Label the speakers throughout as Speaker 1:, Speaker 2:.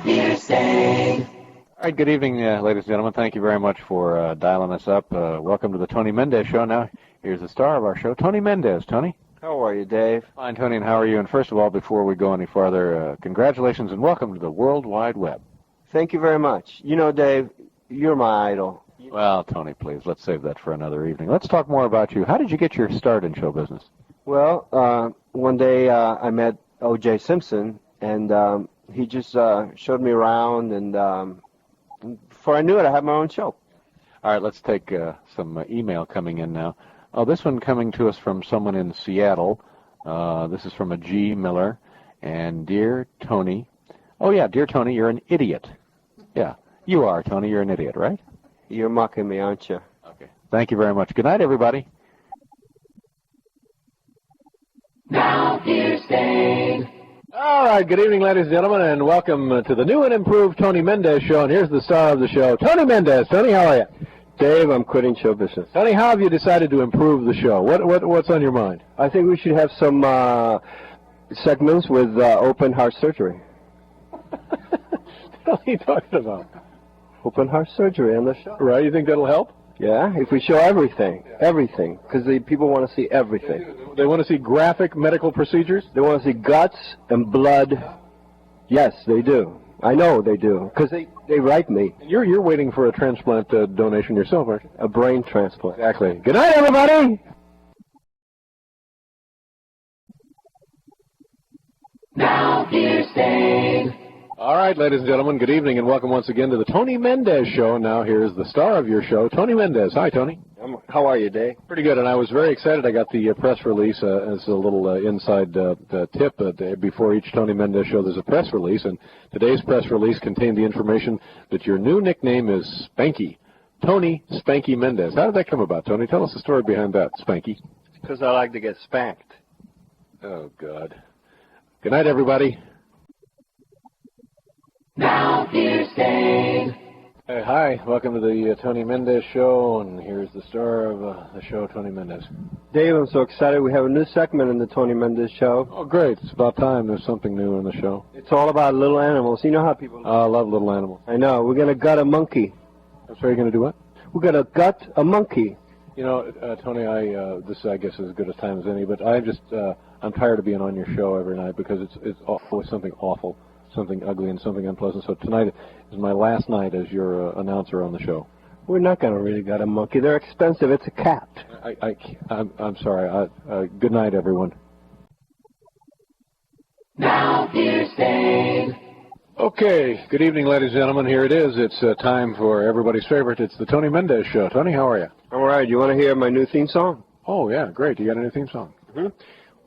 Speaker 1: All right, good evening, ladies and gentlemen. Thank you very much for dialing us up. Welcome to the Tony Mendez Show. Now, here's the star of our show, Tony Mendez. Tony?
Speaker 2: How are you, Dave?
Speaker 1: Fine, Tony, and how are you? And first of all, before we go any farther, congratulations and welcome to the World Wide Web.
Speaker 2: Thank you very much. You know, Dave, you're my idol.
Speaker 1: Well, Tony, please, let's save that for another evening. Let's talk more about you. How did you get your start in show business?
Speaker 2: Well, one day I met O.J. Simpson, and he just showed me around, and before I knew it, I had my own show.
Speaker 1: All right, let's take some email coming in now. Oh, this one coming to us from someone in Seattle. This is from a G. Miller. And Dear Tony, oh, yeah, Dear Tony, you're an idiot. Yeah, you are, Tony. You're an idiot, right?
Speaker 2: You're mocking me, aren't you?
Speaker 1: Okay. Thank you very much. Good night, everybody.
Speaker 3: Now here's Dave.
Speaker 1: All right, good evening, ladies and gentlemen, and welcome to the new and improved Tony Mendez Show. And here's the star of the show, Tony Mendez. Tony, how are you?
Speaker 2: Dave, I'm quitting show business.
Speaker 1: Tony, how have you decided to improve the show? What's on your mind?
Speaker 2: I think we should have some segments with open heart surgery.
Speaker 1: What are you talking about?
Speaker 2: Open heart surgery on the show.
Speaker 1: Right, you think that'll help?
Speaker 2: Yeah, if we show everything, because the people want to see everything.
Speaker 1: They want to see graphic medical procedures?
Speaker 2: They want to see guts and blood. Yes, they do. I know they do, because they write me.
Speaker 1: You're waiting for a transplant donation yourself, aren't you?
Speaker 2: A brain transplant.
Speaker 1: Exactly. Good night, everybody!
Speaker 3: Now here's Dave.
Speaker 1: All right, ladies and gentlemen, good evening and welcome once again to the Tony Mendez Show. Now here's the star of your show, Tony Mendez. Hi, Tony.
Speaker 2: How are you, Dave?
Speaker 1: Pretty good, and I was very excited. I got the press release as a little inside tip. Before each Tony Mendez show, there's a press release, and today's press release contained the information that your new nickname is Spanky. Tony Spanky Mendez. How did that come about, Tony? Tell us the story behind that, Spanky.
Speaker 2: Because I like to get spanked.
Speaker 1: Oh, God. Good night, everybody.
Speaker 3: Now here's Dave.
Speaker 1: Hey, hi, welcome to the Tony Mendez Show, and here's the star of the show, Tony Mendez.
Speaker 2: Dave, I'm so excited. We have a new segment in the Tony Mendez Show.
Speaker 1: Oh, great. It's about time there's something new in the show.
Speaker 2: It's all about little animals. You know how people...
Speaker 1: I love little animals.
Speaker 2: I know. We're going to gut a monkey.
Speaker 1: I'm sorry, you're going to do what?
Speaker 2: We're going to gut a monkey.
Speaker 1: You know, Tony, this, I guess, is as good a time as any, but I'm tired of being on your show every night because it's always something awful, something ugly, and something unpleasant. So tonight is my last night as your announcer on the show.
Speaker 2: We're not going to really gut a monkey. They're expensive. It's a cat.
Speaker 1: I'm sorry. Good night, everyone.
Speaker 3: Now here's Dave.
Speaker 1: Okay. Good evening, ladies and gentlemen. Here it is. It's time for everybody's favorite. It's the Tony Mendez Show. Tony, how are you?
Speaker 2: All right. You want to hear my new theme song?
Speaker 1: Oh, yeah. Great. You got a new theme song?
Speaker 2: Mm-hmm.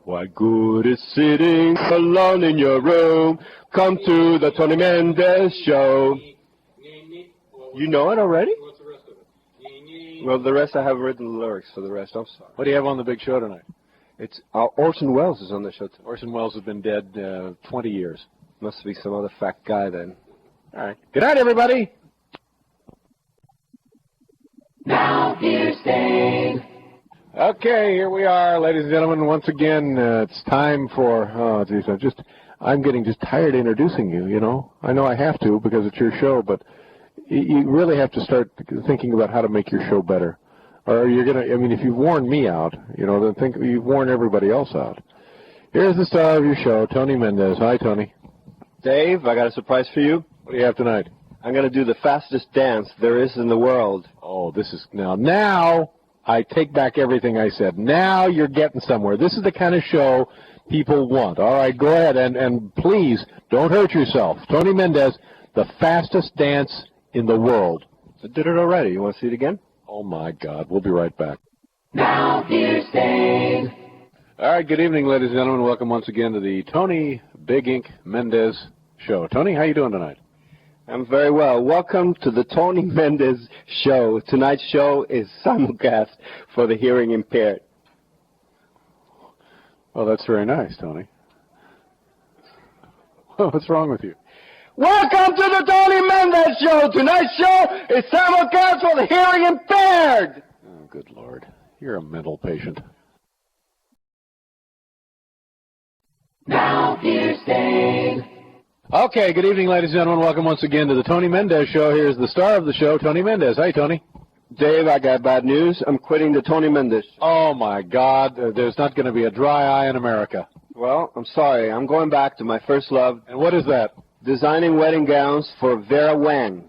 Speaker 2: What good is sitting alone in your room? Come to the Tony Mendez Show. You know it already?
Speaker 1: What's the rest of it?
Speaker 2: Well, the rest I haven't written the lyrics for the rest. I'm sorry.
Speaker 1: What do you have on the big show tonight?
Speaker 2: It's Orson Welles is on the show tonight.
Speaker 1: Orson Welles has been dead 20 years.
Speaker 2: Must be some other fat guy then.
Speaker 1: All right. Good night, everybody.
Speaker 3: Now here's Dave.
Speaker 1: Okay, here we are, ladies and gentlemen. Once again, it's time for. Oh, geez, I'm getting just tired of introducing you. You know, I know I have to because it's your show, but you really have to start thinking about how to make your show better. Or you're gonna. I mean, if you've worn me out, you know, then think you've worn everybody else out. Here's the star of your show, Tony Mendez. Hi, Tony.
Speaker 2: Dave, I got a surprise for you.
Speaker 1: What do you have tonight?
Speaker 2: I'm going to do the fastest dance there is in the world.
Speaker 1: Oh, this is now I take back everything I said. Now you're getting somewhere. This is the kind of show people want. All right, go ahead, and please don't hurt yourself. Tony Mendez, the fastest dance in the world.
Speaker 2: I did it already. You want to see it again?
Speaker 1: Oh, my God. We'll be right back.
Speaker 3: Now here's Dave.
Speaker 1: All right, good evening, ladies and gentlemen. Welcome once again to the Tony Big Ink Mendez Show. Tony, how you doing tonight?
Speaker 2: I'm very well. Welcome to the Tony Mendez Show. Tonight's show is simulcast for the hearing impaired.
Speaker 1: Well, that's very nice, Tony. Well, what's wrong with you?
Speaker 2: Welcome to the Tony Mendez Show. Tonight's show is simulcast for the hearing impaired.
Speaker 1: Oh, good Lord. You're a mental patient.
Speaker 3: Now here's Dave.
Speaker 1: Okay, good evening, ladies and gentlemen. Welcome once again to the Tony Mendez Show. Here's the star of the show, Tony Mendez. Hi, Tony.
Speaker 2: Dave, I got bad news. I'm quitting the Tony Mendez Show.
Speaker 1: Oh, my God. There's not going to be a dry eye in America.
Speaker 2: Well, I'm sorry. I'm going back to my first love.
Speaker 1: And what is that?
Speaker 2: Designing wedding gowns for Vera Wang.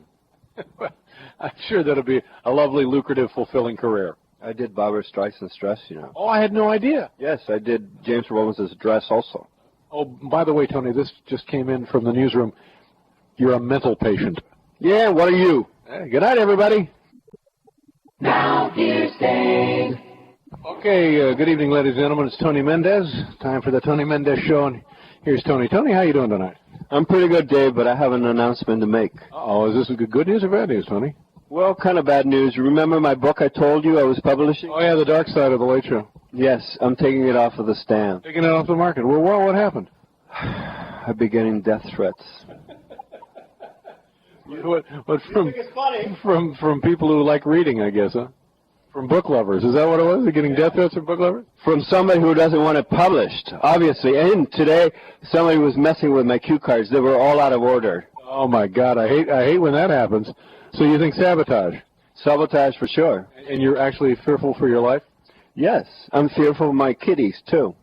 Speaker 1: I'm sure that'll be a lovely, lucrative, fulfilling career.
Speaker 2: I did Barbara Streisand's dress, you know.
Speaker 1: Oh, I had no idea.
Speaker 2: Yes, I did James Robinson's dress also.
Speaker 1: Oh, by the way, Tony, this just came in from the newsroom. You're a mental patient.
Speaker 2: Yeah, what are you?
Speaker 1: Hey, good night, everybody.
Speaker 3: Now here's Dave.
Speaker 1: Okay, good evening, ladies and gentlemen. It's Tony Mendez. Time for the Tony Mendez Show, and here's Tony. Tony, how you doing tonight?
Speaker 2: I'm pretty good, Dave, but I have an announcement to make.
Speaker 1: Oh, is this good news or bad news, Tony?
Speaker 2: Well, kind of bad news. Remember my book I told you I was publishing?
Speaker 1: Oh, yeah, The Dark Side of the Late Show.
Speaker 2: Yes, I'm taking it off of the stand.
Speaker 1: Taking it off the market. Well, what happened?
Speaker 2: I've been getting death threats.
Speaker 1: What from people who like reading, I guess, huh? From book lovers. Is that what it was? You're getting death threats from book lovers?
Speaker 2: From somebody who doesn't want it published, obviously. And today, somebody was messing with my cue cards. They were all out of order.
Speaker 1: Oh, my God. I hate when that happens. So you think sabotage?
Speaker 2: Sabotage for sure.
Speaker 1: And you're actually fearful for your life?
Speaker 2: Yes. I'm fearful of my kitties, too.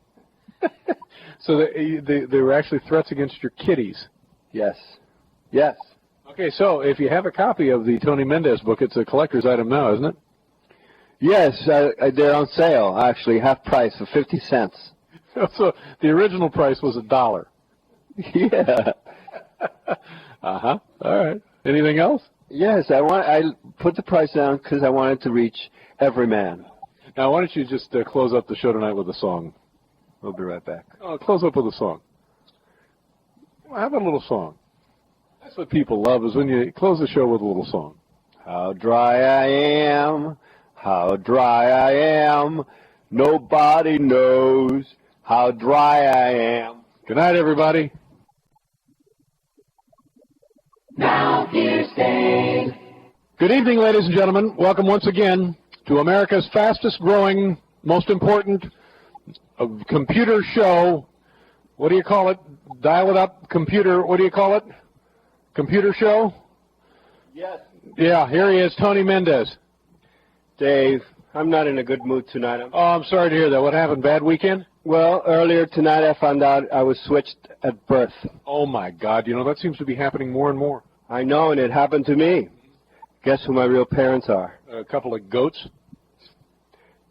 Speaker 1: So they were actually threats against your kitties?
Speaker 2: Yes. Yes.
Speaker 1: Okay, so if you have a copy of the Tony Mendez book, it's a collector's item now, isn't it?
Speaker 2: Yes, they're on sale, actually, half price for 50 cents.
Speaker 1: So the original price was $1.
Speaker 2: Yeah.
Speaker 1: Uh-huh. All right. Anything else?
Speaker 2: Yes, I put the price down because I wanted to reach every man.
Speaker 1: Now, why don't you just close up the show tonight with a song?
Speaker 2: We'll be right back.
Speaker 1: Oh, close up with a song. Well, how about a little song? That's what people love, is when you close the show with a little song.
Speaker 2: How dry I am, how dry I am, nobody knows how dry I am.
Speaker 1: Good night, everybody.
Speaker 3: Now here's Dave.
Speaker 1: Good evening, ladies and gentlemen. Welcome once again to America's fastest-growing, most important computer show. What do you call it? Dial it up, computer. What do you call it? Computer show?
Speaker 2: Yes.
Speaker 1: Yeah, here he is, Tony Mendez.
Speaker 2: Dave, I'm not in a good mood tonight.
Speaker 1: Oh, I'm sorry to hear that. What happened? Bad weekend?
Speaker 2: Well, earlier tonight I found out I was switched at birth.
Speaker 1: Oh, my God. You know, that seems to be happening more and more.
Speaker 2: I know, and it happened to me. Guess who my real parents are?
Speaker 1: A couple of goats?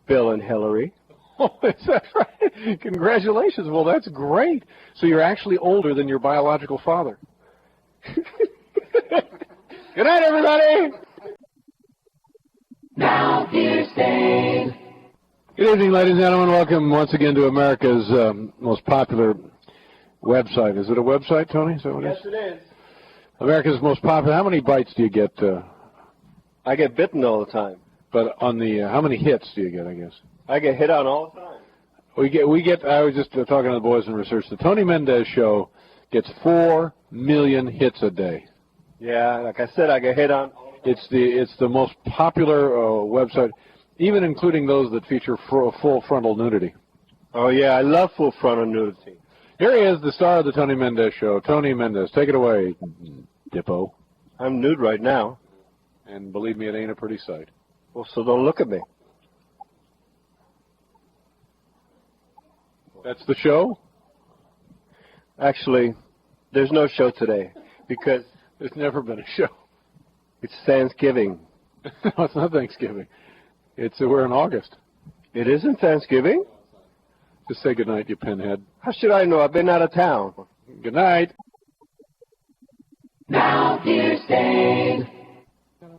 Speaker 2: Bill and Hillary.
Speaker 1: Oh, is that right? Congratulations. Well, that's great. So you're actually older than your biological father. Good night, everybody.
Speaker 3: Now here's Dave.
Speaker 1: Good evening, ladies and gentlemen. Welcome once again to America's most popular website. Is it a website, Tony? Is that what
Speaker 2: Yes, it is.
Speaker 1: America's most popular. How many bites do you get?
Speaker 2: I get bitten all the time.
Speaker 1: But on the how many hits do you get? I guess
Speaker 2: I get hit on all the time.
Speaker 1: we get. I was just talking to the boys in research. The Tony Mendez Show gets 4 million hits a day.
Speaker 2: Yeah, like I said, I get hit on.
Speaker 1: It's the most popular website, even including those that feature full frontal nudity.
Speaker 2: Oh yeah, I love full frontal nudity.
Speaker 1: Here he is, the star of the Tony Mendez Show, Tony Mendez. Take it away, Dippo.
Speaker 2: I'm nude right now.
Speaker 1: And believe me, it ain't a pretty sight.
Speaker 2: Well, so don't look at me.
Speaker 1: That's the show?
Speaker 2: Actually, there's no show today because
Speaker 1: There's never been a show.
Speaker 2: it's Thanksgiving.
Speaker 1: No, it's not Thanksgiving. We're in August.
Speaker 2: It isn't Thanksgiving?
Speaker 1: Just say goodnight, you pinhead.
Speaker 2: How should I know? I've been out of town.
Speaker 1: Good night.
Speaker 3: Now here's Dave.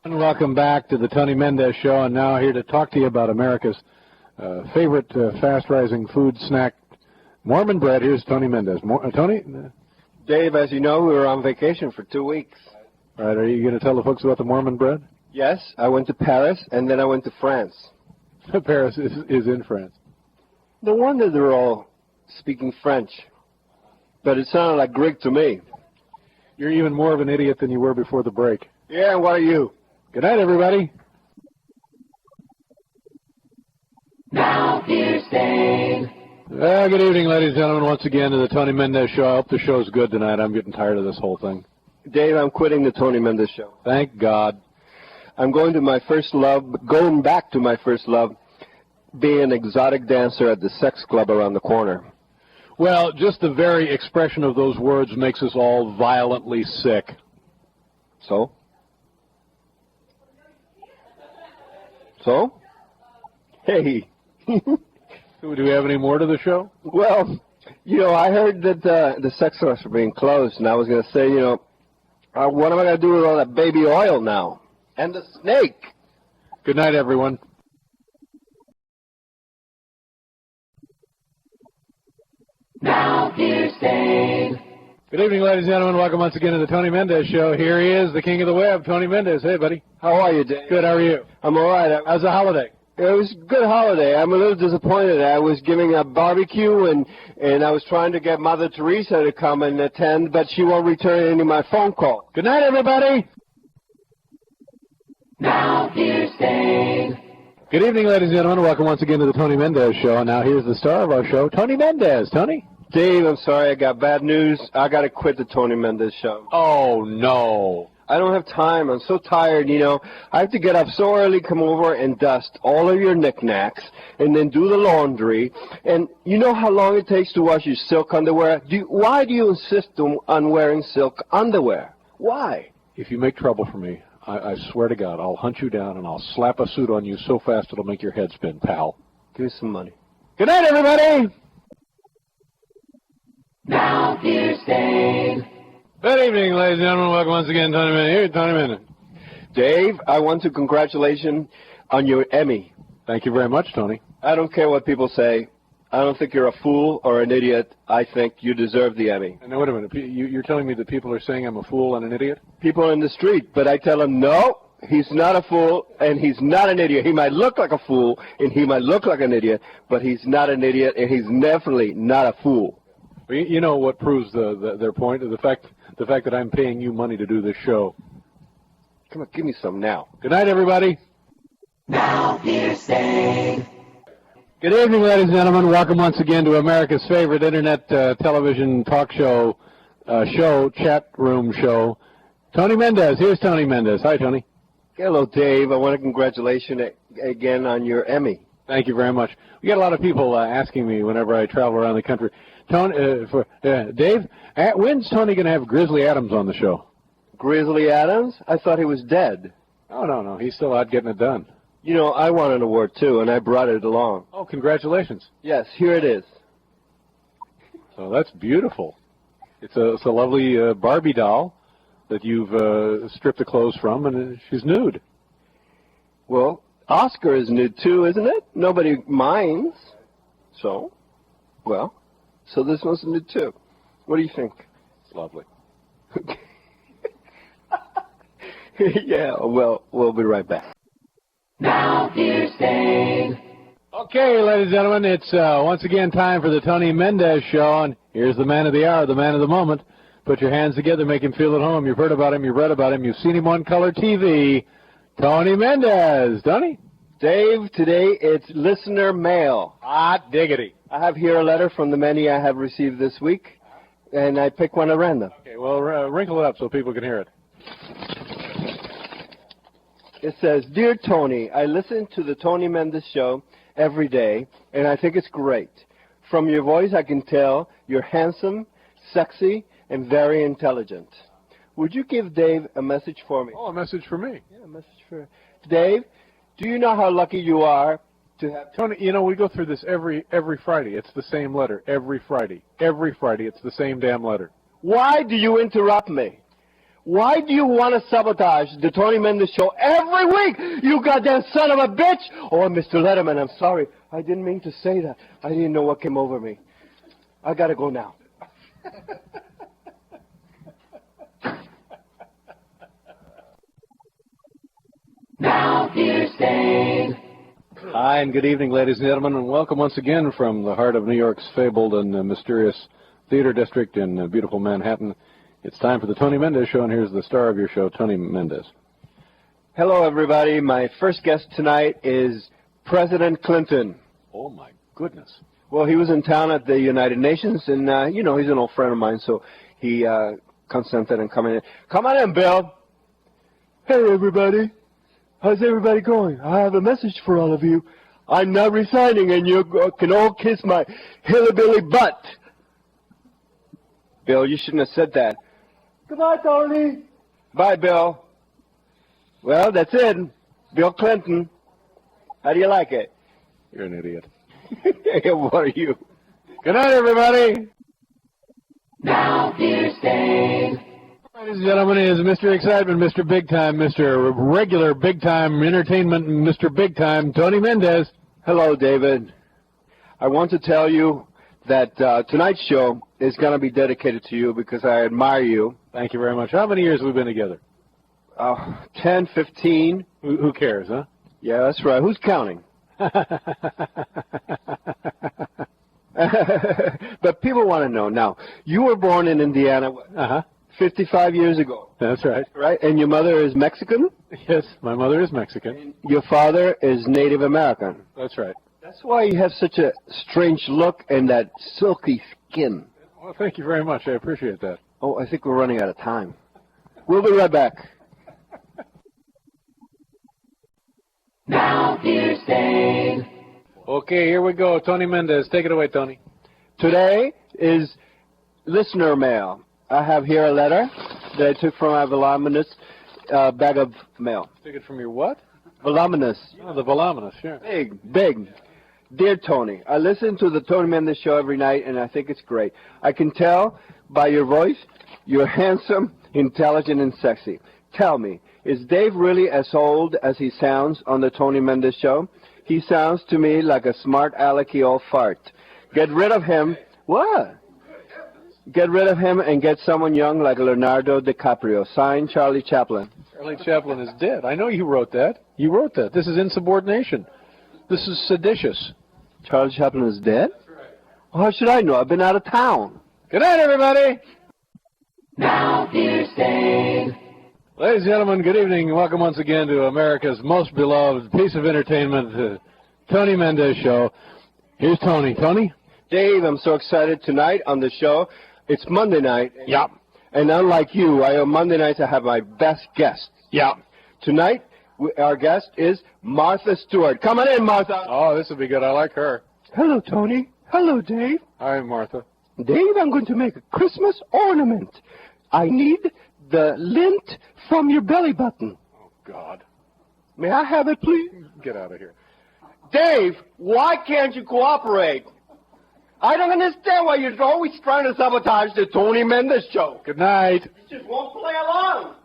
Speaker 1: And welcome back to the Tony Mendez Show, and now here to talk to you about America's favorite fast-rising food snack, Mormon bread. Here's Tony Mendez. Tony?
Speaker 2: Dave, as you know, we were on vacation for 2 weeks.
Speaker 1: All right, are you going to tell the folks about the Mormon bread?
Speaker 2: Yes, I went to Paris, and then I went to France.
Speaker 1: Paris is in France.
Speaker 2: No wonder they're all speaking French. But it sounded like Greek to me.
Speaker 1: You're even more of an idiot than you were before the break.
Speaker 2: Yeah, and what are you?
Speaker 1: Good night, everybody.
Speaker 3: Now here's Dave.
Speaker 1: Good evening, ladies and gentlemen, once again to the Tony Mendez Show. I hope the show's good tonight. I'm getting tired of this whole thing.
Speaker 2: Dave, I'm quitting the Tony Mendez Show.
Speaker 1: Thank God.
Speaker 2: I'm going to my first love, going back to my first love, being an exotic dancer at the sex club around the corner.
Speaker 1: Well, just the very expression of those words makes us all violently sick.
Speaker 2: So? So? Hey.
Speaker 1: Do we have any more to the show?
Speaker 2: Well, you know, I heard that the sex clubs are being closed, and I was going to say, you know, what am I going to do with all that baby oil now? And the snake.
Speaker 1: Good night, everyone.
Speaker 3: Now here's Dave.
Speaker 1: Good evening, ladies and gentlemen. Welcome once again to the Tony Mendez Show. Here he is, the king of the web, Tony Mendez. Hey, buddy.
Speaker 2: How are you, Dave?
Speaker 1: Good, how are you?
Speaker 2: I'm all right.
Speaker 1: How's the holiday?
Speaker 2: It was a good holiday. I'm a little disappointed. I was giving a barbecue, and I was trying to get Mother Teresa to come and attend, but she won't return any of my phone calls.
Speaker 1: Good night, everybody.
Speaker 3: Now here's Dave.
Speaker 1: Good evening, ladies and gentlemen. Welcome once again to the Tony Mendez Show. And now here's the star of our show, Tony Mendez. Tony?
Speaker 2: Dave, I'm sorry. I got bad news. I got to quit the Tony Mendez Show.
Speaker 1: Oh, no.
Speaker 2: I don't have time. I'm so tired, you know. I have to get up so early, come over and dust all of your knickknacks, and then do the laundry. And you know how long it takes to wash your silk underwear? Why do you insist on wearing silk underwear? Why?
Speaker 1: If you make trouble for me, I swear to God, I'll hunt you down and I'll slap a suit on you so fast it'll make your head spin, pal.
Speaker 2: Give me some money.
Speaker 1: Good night, everybody.
Speaker 3: Now here's Dave.
Speaker 1: Good evening, ladies and gentlemen. Welcome once again, Tony Mendez. Here, Tony Mendez.
Speaker 2: Dave, I want to congratulate you on your Emmy.
Speaker 1: Thank you very much, Tony.
Speaker 2: I don't care what people say. I don't think you're a fool or an idiot. I think you deserve the Emmy.
Speaker 1: Now, wait a minute. You're telling me that people are saying I'm a fool and an idiot?
Speaker 2: People in the street, but I tell them, no, he's not a fool and he's not an idiot. He might look like a fool and he might look like an idiot, but he's not an idiot and he's definitely not a fool.
Speaker 1: Well, you know what proves their point? The fact that I'm paying you money to do this show.
Speaker 2: Come on, give me some now.
Speaker 1: Good night, everybody.
Speaker 3: Now here's Dave.
Speaker 1: Good evening, ladies and gentlemen. Welcome once again to America's favorite internet television talk show, chat room show. Tony Mendez. Here's Tony Mendez. Hi, Tony.
Speaker 2: Hello, Dave. I want to congratulate you again on your Emmy.
Speaker 1: Thank you very much. We get a lot of people asking me whenever I travel around the country. Tony, Dave, when's Tony going to have Grizzly Adams on the show?
Speaker 2: Grizzly Adams? I thought he was dead.
Speaker 1: Oh, no. He's still out getting it done.
Speaker 2: You know, I won an award, too, and I brought it along.
Speaker 1: Oh, congratulations.
Speaker 2: Yes, here it is.
Speaker 1: So that's beautiful. It's a lovely Barbie doll that you've stripped the clothes from, and she's nude.
Speaker 2: Well, Oscar is nude, too, isn't it? Nobody minds. So this one's nude, too. What do you think?
Speaker 1: It's lovely.
Speaker 2: Yeah, well, we'll be right back.
Speaker 3: Now here's Dave.
Speaker 1: Okay, ladies and gentlemen, it's once again time for the Tony Mendez Show, and here's the man of the hour, the man of the moment. Put your hands together, make him feel at home. You've heard about him, you've read about him, you've seen him on color TV. Tony Mendez. Tony?
Speaker 2: Dave, today it's listener mail.
Speaker 1: Hot diggity.
Speaker 2: I have here a letter from the many I have received this week, and I pick one at random.
Speaker 1: Okay, well, wrinkle it up so people can hear it.
Speaker 2: It says, Dear Tony, I listen to the Tony Mendez Show every day, and I think it's great. From your voice, I can tell you're handsome, sexy, and very intelligent. Would you give Dave a message for me?
Speaker 1: Oh, a message for me.
Speaker 2: Yeah, a message for Dave. Do you know how lucky you are to have...
Speaker 1: Tony, you know, we go through this every Friday. It's the same letter every Friday. Every Friday, it's the same damn letter.
Speaker 2: Why do you interrupt me? Why do you want to sabotage the Tony Mendez Show every week? You goddamn son of a bitch! Oh, Mr. Letterman, I'm sorry. I didn't mean to say that. I didn't know what came over me. I gotta go now.
Speaker 3: Now here's Dave.
Speaker 1: Hi, and good evening, ladies and gentlemen, and welcome once again from the heart of New York's fabled and mysterious theater district in beautiful Manhattan. It's time for the Tony Mendez Show, and here's the star of your show, Tony Mendez.
Speaker 2: Hello, everybody. My first guest tonight is President Clinton.
Speaker 1: Oh, my goodness.
Speaker 2: Well, he was in town at the United Nations, and, you know, he's an old friend of mine, so he consented and coming in. Come on in, Bill. Hey, everybody. How's everybody going? I have a message for all of you. I'm not resigning, and you can all kiss my hillbilly butt. Bill, you shouldn't have said that. Goodbye, Tony. Bye, Bill. Well, that's it. Bill Clinton. How do you like it?
Speaker 1: You're an idiot.
Speaker 2: What are you?
Speaker 1: Good night, everybody.
Speaker 3: Now here's Dave.
Speaker 1: Ladies and gentlemen, he is Mr. Excitement, Mr. Big Time, Mr. Regular Big Time Entertainment, Mr. Big Time, Tony Mendez.
Speaker 2: Hello, David. I want to tell you that tonight's show is going to be dedicated to you because I admire you.
Speaker 1: Thank you very much. How many years have we been together?
Speaker 2: 10, 15.
Speaker 1: Who cares, huh?
Speaker 2: Yeah, that's right. Who's counting? But people want to know. Now, you were born in Indiana 55 years ago.
Speaker 1: That's right.
Speaker 2: Right? And your mother is Mexican?
Speaker 1: Yes, my mother is Mexican.
Speaker 2: And your father is Native American.
Speaker 1: That's right.
Speaker 2: That's why you have such a strange look and that silky skin.
Speaker 1: Well, thank you very much. I appreciate that.
Speaker 2: Oh, I think we're running out of time. We'll be right back.
Speaker 3: Now here's Dave.
Speaker 1: Okay, here we go. Tony Mendez. Take it away, Tony.
Speaker 2: Today is listener mail. I have here a letter that I took from my voluminous bag of mail.
Speaker 1: Take it from your what?
Speaker 2: Voluminous.
Speaker 1: Oh, the voluminous, sure.
Speaker 2: Big. Dear Tony, I listen to the Tony Mendez Show every night, and I think it's great. I can tell by your voice you're handsome, intelligent, and sexy. Tell me, is Dave really as old as he sounds on the Tony Mendez Show? He sounds to me like a smart alecky old fart. Get rid of him. What? Get rid of him and get someone young like Leonardo DiCaprio. Signed, Charlie Chaplin.
Speaker 1: Charlie Chaplin is dead. I know you wrote that. You wrote that. This is insubordination. This is seditious.
Speaker 2: Charlie Chaplin is dead? Well, how should I know? I've been out of town.
Speaker 1: Good night, everybody.
Speaker 3: Now here's Dave.
Speaker 1: Ladies and gentlemen, good evening. Welcome once again to America's most beloved piece of entertainment, the Tony Mendez Show. Here's Tony. Tony?
Speaker 2: Dave, I'm so excited tonight on the show. It's Monday night.
Speaker 1: Yeah.
Speaker 2: And unlike you, on Monday nights I have my best guest.
Speaker 1: Yeah.
Speaker 2: Tonight, our guest is Martha Stewart. Come on in, Martha.
Speaker 1: Oh, this will be good. I like her.
Speaker 2: Hello, Tony. Hello, Dave.
Speaker 1: Hi, Martha.
Speaker 2: Dave, I'm going to make a Christmas ornament. I need the lint from your belly button.
Speaker 1: Oh, God.
Speaker 2: May I have it, please?
Speaker 1: Get out of here.
Speaker 2: Dave, why can't you cooperate? I don't understand why you're always trying to sabotage the Tony Mendez Show.
Speaker 1: Good night.
Speaker 2: You just won't play along.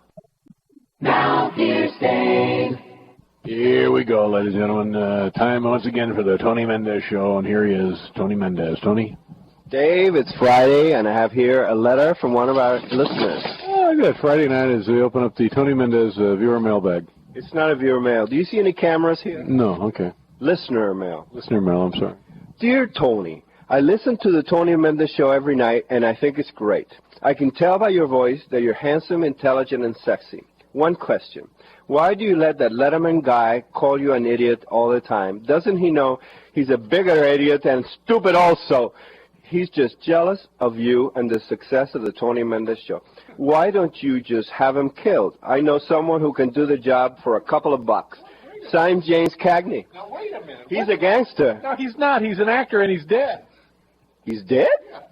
Speaker 3: Now here's Dave.
Speaker 1: Here we go, ladies and gentlemen. Time once again for the Tony Mendez Show, and here he is, Tony Mendez. Tony?
Speaker 2: Dave, it's Friday, and I have here a letter from one of our listeners.
Speaker 1: Oh, good. Friday night as we open up the Tony Mendez viewer mailbag.
Speaker 2: It's not a viewer mail. Do you see any cameras here?
Speaker 1: No, okay.
Speaker 2: Listener mail.
Speaker 1: Listener mail, I'm sorry.
Speaker 2: Dear Tony, I listen to the Tony Mendez Show every night, and I think it's great. I can tell by your voice that you're handsome, intelligent, and sexy. One question. Why do you let that Letterman guy call you an idiot all the time? Doesn't he know he's a bigger idiot and stupid also? He's just jealous of you and the success of the Tony Mendez Show. Why don't you just have him killed? I know someone who can do the job for a couple of bucks. Signed, James Cagney.
Speaker 1: Now, wait a minute.
Speaker 2: He's a gangster.
Speaker 1: No, he's not. He's an actor, and he's dead.
Speaker 2: He's dead?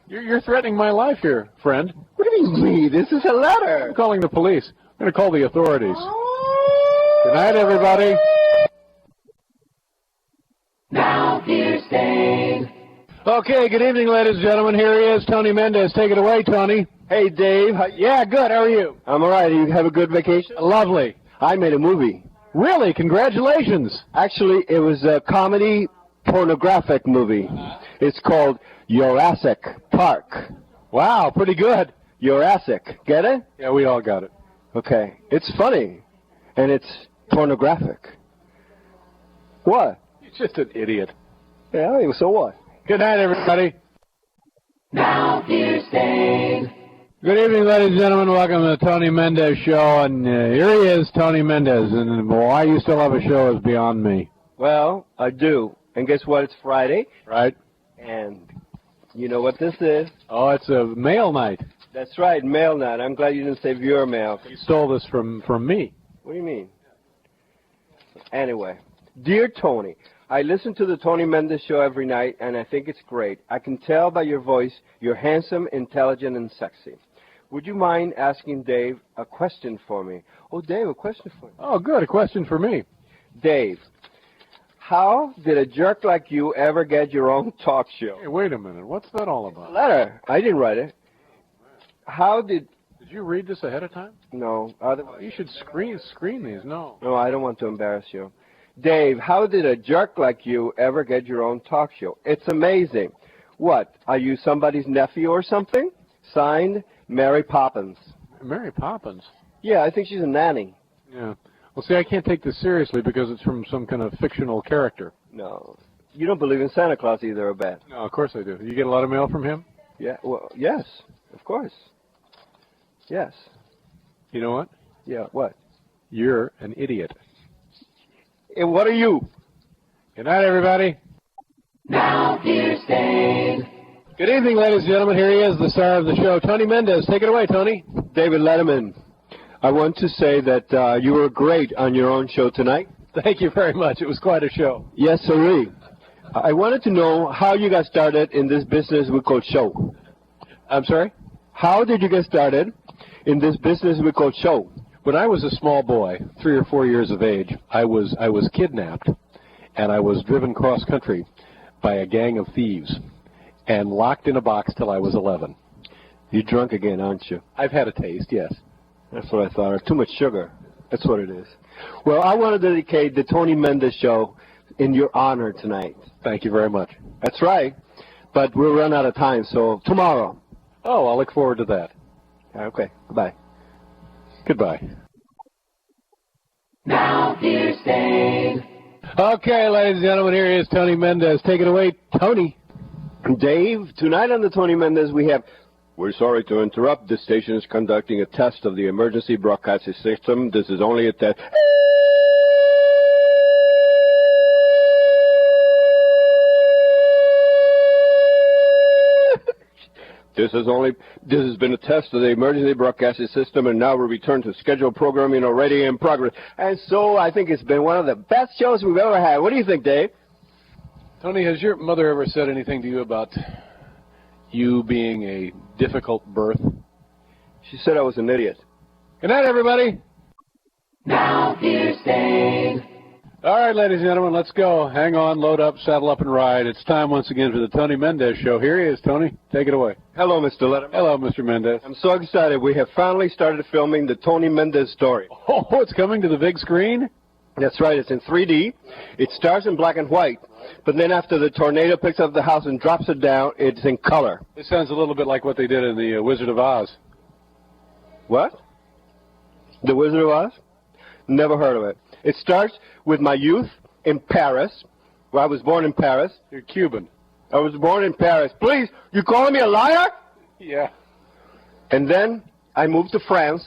Speaker 1: You're threatening my life here, friend.
Speaker 2: What do you mean? This is a letter.
Speaker 1: I'm calling the police. I'm going to call the authorities. Good night, everybody.
Speaker 3: Now here's Dave.
Speaker 1: Okay, good evening, ladies and gentlemen. Here he is, Tony Mendez. Take it away, Tony.
Speaker 2: Hey, Dave.
Speaker 1: Yeah, good. How are you?
Speaker 2: I'm all right. You have a good vacation?
Speaker 1: Lovely.
Speaker 2: I made a movie.
Speaker 1: Really? Congratulations.
Speaker 2: Actually, it was a comedy pornographic movie. It's called Jurassic Park.
Speaker 1: Wow, pretty good.
Speaker 2: Jurassic. Get it?
Speaker 1: Yeah, we all got it.
Speaker 2: Okay. It's funny. And it's pornographic. What?
Speaker 1: You're just an idiot.
Speaker 2: Yeah, so what?
Speaker 1: Good night, everybody.
Speaker 3: Now here's Dave.
Speaker 1: Good evening, ladies and gentlemen. Welcome to the Tony Mendez Show. And here he is, Tony Mendez. And why you still have a show is beyond me.
Speaker 2: Well, I do. And guess what? It's Friday.
Speaker 1: Right?
Speaker 2: And you know what this is?
Speaker 1: Oh, it's a mail night.
Speaker 2: That's right, mail night. I'm glad you didn't say viewer mail.
Speaker 1: You stole this from me.
Speaker 2: What do you mean? Anyway, dear Tony, I listen to the Tony Mendez Show every night, and I think it's great. I can tell by your voice you're handsome, intelligent, and sexy. Would you mind asking Dave a question for me? Oh, Dave, a question for you.
Speaker 1: Oh, good. A question for me.
Speaker 2: Dave, how did a jerk like you ever get your own talk show?
Speaker 1: Hey, wait a minute. What's that all about?
Speaker 2: Letter. I didn't write it. How did...
Speaker 1: Did you read this ahead of time?
Speaker 2: No.
Speaker 1: You should screen these. No.
Speaker 2: No, I don't want to embarrass you. Dave, how did a jerk like you ever get your own talk show? It's amazing. What? Are you somebody's nephew or something? Signed, Mary Poppins.
Speaker 1: Mary Poppins?
Speaker 2: Yeah, I think she's a nanny.
Speaker 1: Yeah. Well, see, I can't take this seriously because it's from some kind of fictional character.
Speaker 2: No. You don't believe in Santa Claus either, I bet.
Speaker 1: No, of course I do. You get a lot of mail from him?
Speaker 2: Yeah, well, yes, of course. Yes.
Speaker 1: You know what?
Speaker 2: Yeah, what?
Speaker 1: You're an idiot.
Speaker 2: And what are you?
Speaker 1: Good night, everybody.
Speaker 3: Now here's Dave.
Speaker 1: Good evening, ladies and gentlemen. Here he is, the star of the show, Tony Mendez. Take it away, Tony.
Speaker 2: David Letterman. I want to say that you were great on your own show tonight.
Speaker 1: Thank you very much. It was quite a show.
Speaker 2: Yes, sirree. I wanted to know how you got started in this business we call show.
Speaker 1: I'm sorry?
Speaker 2: How did you get started in this business we call show?
Speaker 1: When I was a small boy, 3 or 4 years of age, I was kidnapped, and I was driven cross-country by a gang of thieves and locked in a box till I was 11.
Speaker 2: You're drunk again, aren't you?
Speaker 1: I've had a taste, yes.
Speaker 2: That's what I thought. Too much sugar. That's what it is. Well, I want to dedicate the Tony Mendez Show in your honor tonight.
Speaker 1: Thank you very much.
Speaker 2: That's right. But we'll run out of time, so tomorrow.
Speaker 1: Oh, I'll look forward to that.
Speaker 2: Okay. Goodbye.
Speaker 1: Goodbye.
Speaker 3: Now here's Dave.
Speaker 1: Okay, ladies and gentlemen, here he is, Tony Mendez. Take it away, Tony.
Speaker 2: Dave, tonight on the Tony Mendez, we have... We're sorry to interrupt. This station is conducting a test of the emergency broadcasting system. This is only a test. This has been a test of the emergency broadcasting system, and now we return to scheduled programming already in progress. And so I think it's been one of the best shows we've ever had. What do you think, Dave?
Speaker 1: Tony, has your mother ever said anything to you about you being a difficult birth?
Speaker 2: She said I was an idiot.
Speaker 1: Good night, everybody.
Speaker 3: Now here's Dave.
Speaker 1: All right, ladies and gentlemen, let's go. Hang on, load up, saddle up, and ride. It's time once again for the Tony Mendez Show. Here he is, Tony. Take it away.
Speaker 2: Hello, Mr. Letterman.
Speaker 1: Hello, Mr. Mendez.
Speaker 2: I'm so excited. We have finally started filming the Tony Mendez story.
Speaker 1: Oh, it's coming to the big screen?
Speaker 2: That's right. It's in 3D. It starts in black and white, but then after the tornado picks up the house and drops it down, it's in color.
Speaker 1: This sounds a little bit like what they did in the Wizard of Oz.
Speaker 2: What? The Wizard of Oz? Never heard of it. It starts with my youth in Paris, where I was born in Paris.
Speaker 1: You're Cuban.
Speaker 2: I was born in Paris. Please, you calling me a liar?
Speaker 1: Yeah.
Speaker 2: And then I moved to France.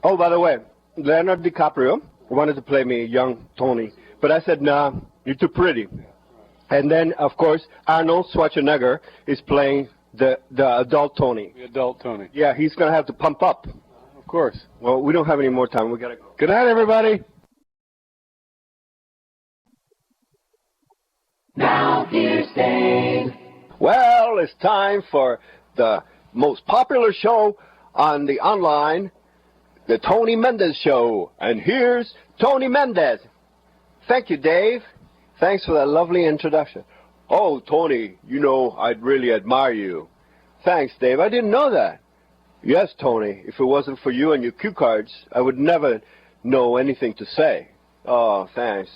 Speaker 2: Oh, by the way, Leonardo DiCaprio wanted to play me, young Tony. But I said, nah, you're too pretty. And then, of course, Arnold Schwarzenegger is playing the adult Tony.
Speaker 1: The adult Tony.
Speaker 2: Yeah, he's going to have to pump up.
Speaker 1: Of course.
Speaker 2: Well, we don't have any more time. We got to go.
Speaker 1: Good night, everybody.
Speaker 3: Now here's Dave.
Speaker 2: Well, it's time for the most popular show on the online, the Tony Mendez Show. And here's Tony Mendez. Thank you, Dave. Thanks for that lovely introduction. Oh, Tony, you know, I'd really admire you. Thanks, Dave. I didn't know that. Yes, Tony, if it wasn't for you and your cue cards, I would never know anything to say. Oh, thanks.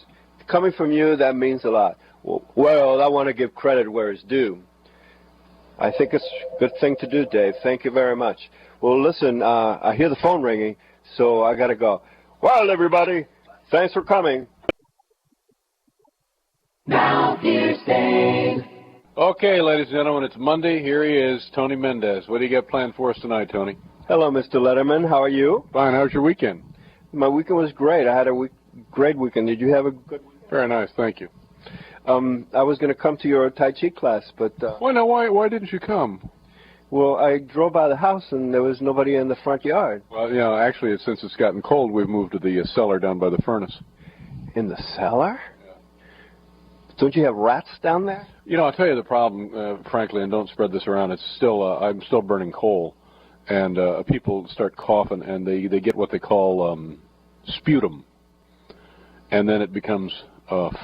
Speaker 2: Coming from you, that means a lot. Well, I want to give credit where it's due. I think it's a good thing to do, Dave. Thank you very much. Well, listen, I hear the phone ringing, so I got to go. Well, everybody, thanks for coming.
Speaker 3: Now here's Dave.
Speaker 1: Okay, ladies and gentlemen, it's Monday. Here he is, Tony Mendez. What do you got planned for us tonight, Tony?
Speaker 2: Hello, Mr. Letterman. How are you?
Speaker 1: Fine. How was your weekend?
Speaker 2: My weekend was great. I had a great weekend. Did you have a good weekend?
Speaker 1: Very nice. Thank you.
Speaker 2: I was going to come to your Tai Chi class, but...
Speaker 1: Why didn't you come?
Speaker 2: Well, I drove by the house, and there was nobody in the front yard.
Speaker 1: Well, actually, since it's gotten cold, we've moved to the cellar down by the furnace.
Speaker 2: In the cellar? Yeah. Don't you have rats down there?
Speaker 1: I'll tell you the problem, frankly, and don't spread this around. It's still, I'm still burning coal, and people start coughing, and they get what they call sputum, and then it becomes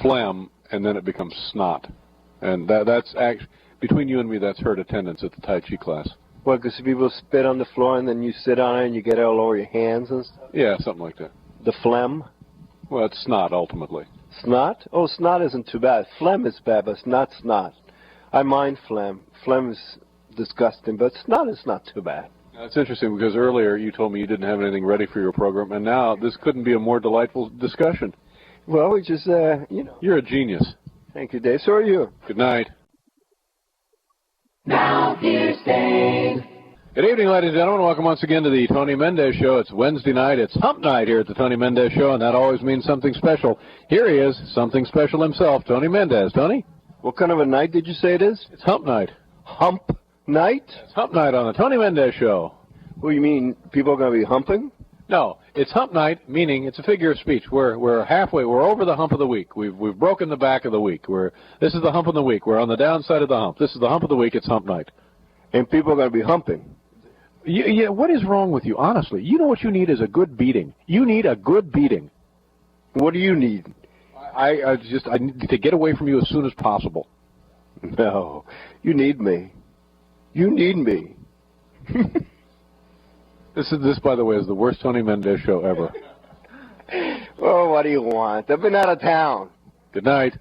Speaker 1: phlegm, and then it becomes snot, and that's actually, between you and me, that's hurt attendance at the Tai Chi class.
Speaker 2: What, because people spit on the floor, and then you sit on it, and you get it all over your hands and stuff?
Speaker 1: Yeah, something like that.
Speaker 2: The phlegm?
Speaker 1: Well, it's snot, ultimately.
Speaker 2: Snot? Oh, snot isn't too bad. Phlegm is bad, but it's not snot. I mind phlegm. Phlegm is disgusting, but snot is not too bad.
Speaker 1: It's interesting because earlier you told me you didn't have anything ready for your program, and now this couldn't be a more delightful discussion.
Speaker 2: Well, we just,
Speaker 1: You're a genius.
Speaker 2: Thank you, Dave. So are you.
Speaker 1: Good night.
Speaker 3: Now fear stayed.
Speaker 1: Good evening, ladies and gentlemen. Welcome once again to the Tony Mendez Show. It's Wednesday night. It's hump night here at the Tony Mendez Show, and that always means something special. Here he is, something special himself, Tony Mendez. Tony?
Speaker 2: What kind of a night did you say it is?
Speaker 1: It's hump night.
Speaker 2: Hump night?
Speaker 1: It's hump night on the Tony Mendez Show.
Speaker 2: What do you mean, people are going to be humping?
Speaker 1: No, it's hump night, meaning it's a figure of speech. We're halfway. We're over the hump of the week. We've broken the back of the week. This is the hump of the week. We're on the downside of the hump. This is the hump of the week. It's hump night.
Speaker 2: And people are going to be humping.
Speaker 1: Yeah, what is wrong with you, honestly? You know what you need is a good beating. You need a good beating.
Speaker 2: What do you need?
Speaker 1: I need to get away from you as soon as possible.
Speaker 2: No, you need me. You need me.
Speaker 1: This, by the way, is the worst Tony Mendez show ever.
Speaker 2: Oh, what do you want? I've been out of town.
Speaker 1: Good night.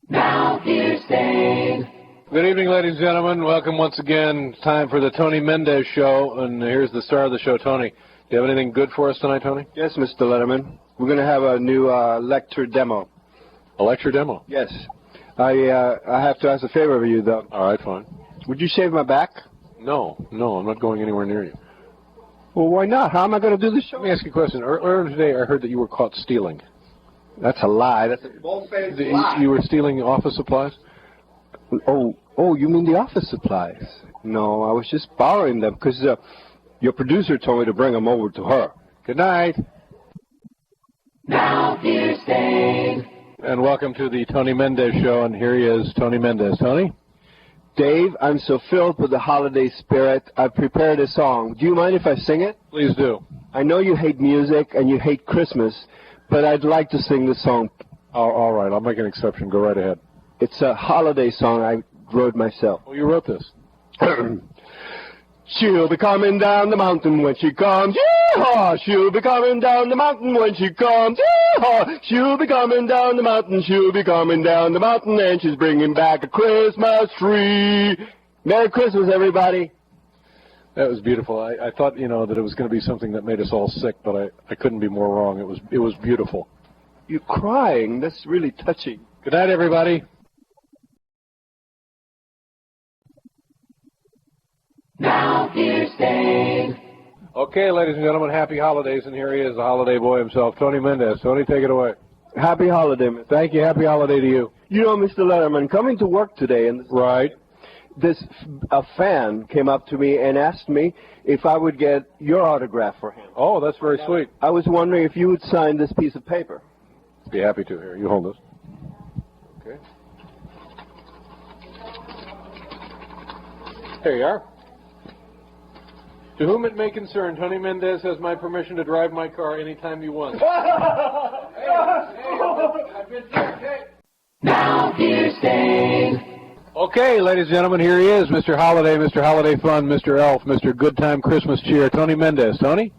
Speaker 3: Now fear stayed.
Speaker 1: Good evening, ladies and gentlemen. Welcome once again. It's time for the Tony Mendez Show, and here's the star of the show, Tony. Do you have anything good for us tonight, Tony?
Speaker 2: Yes, Mr. Letterman. We're going to have a new lecture demo.
Speaker 1: A lecture demo?
Speaker 2: Yes. I have to ask a favor of you, though.
Speaker 1: All right, fine.
Speaker 2: Would you shave my back?
Speaker 1: No, I'm not going anywhere near you.
Speaker 2: Well, why not? How am I going to do this show?
Speaker 1: Let me ask you a question. Earlier today, I heard that you were caught stealing.
Speaker 2: That's a lie. That's a bold-faced lie.
Speaker 1: You were stealing office supplies?
Speaker 2: Oh, you mean the office supplies? No, I was just borrowing them because your producer told me to bring them over to her.
Speaker 1: Good night.
Speaker 3: Now fear stayed.
Speaker 1: And welcome to the Tony Mendez Show, and here he is, Tony Mendez. Tony?
Speaker 2: Dave, I'm so filled with the holiday spirit, I've prepared a song. Do you mind if I sing it?
Speaker 1: Please do.
Speaker 2: I know you hate music and you hate Christmas, but I'd like to sing this song.
Speaker 1: All right, I'll make an exception. Go right ahead.
Speaker 2: It's a holiday song I wrote myself.
Speaker 1: Oh, you wrote this?
Speaker 2: She'll be coming down the mountain when she comes. Yee-haw! She'll be coming down the mountain when she comes. Yee-haw! She'll be coming down the mountain. She'll be coming down the mountain, and she's bringing back a Christmas tree. Merry Christmas, everybody.
Speaker 1: That was beautiful. I thought, that it was going to be something that made us all sick, but I couldn't be more wrong. It was beautiful.
Speaker 2: You're crying. That's really touching.
Speaker 1: Good night, everybody.
Speaker 3: Now fear stayed.
Speaker 1: Okay, ladies and gentlemen, happy holidays, and here he is, the holiday boy himself, Tony Mendez. Tony, take it away.
Speaker 2: Happy holiday, man.
Speaker 1: Thank you. Happy holiday to you.
Speaker 2: You know, Mr. Letterman, coming to work today, and
Speaker 1: right,
Speaker 2: a fan came up to me and asked me if I would get your autograph for him.
Speaker 1: Oh, that's very sweet.
Speaker 2: I was wondering if you would sign this piece of paper.
Speaker 1: Be happy to. Here, you hold this. Okay. Here you are. To whom it may concern, Tony Mendez has my permission to drive my car anytime you want.
Speaker 3: Now fear stayed.
Speaker 1: Okay, ladies and gentlemen, here he is, Mr. Holiday, Mr. Holiday Fun, Mr. Elf, Mr. Good Time Christmas Cheer, Tony Mendez. Tony?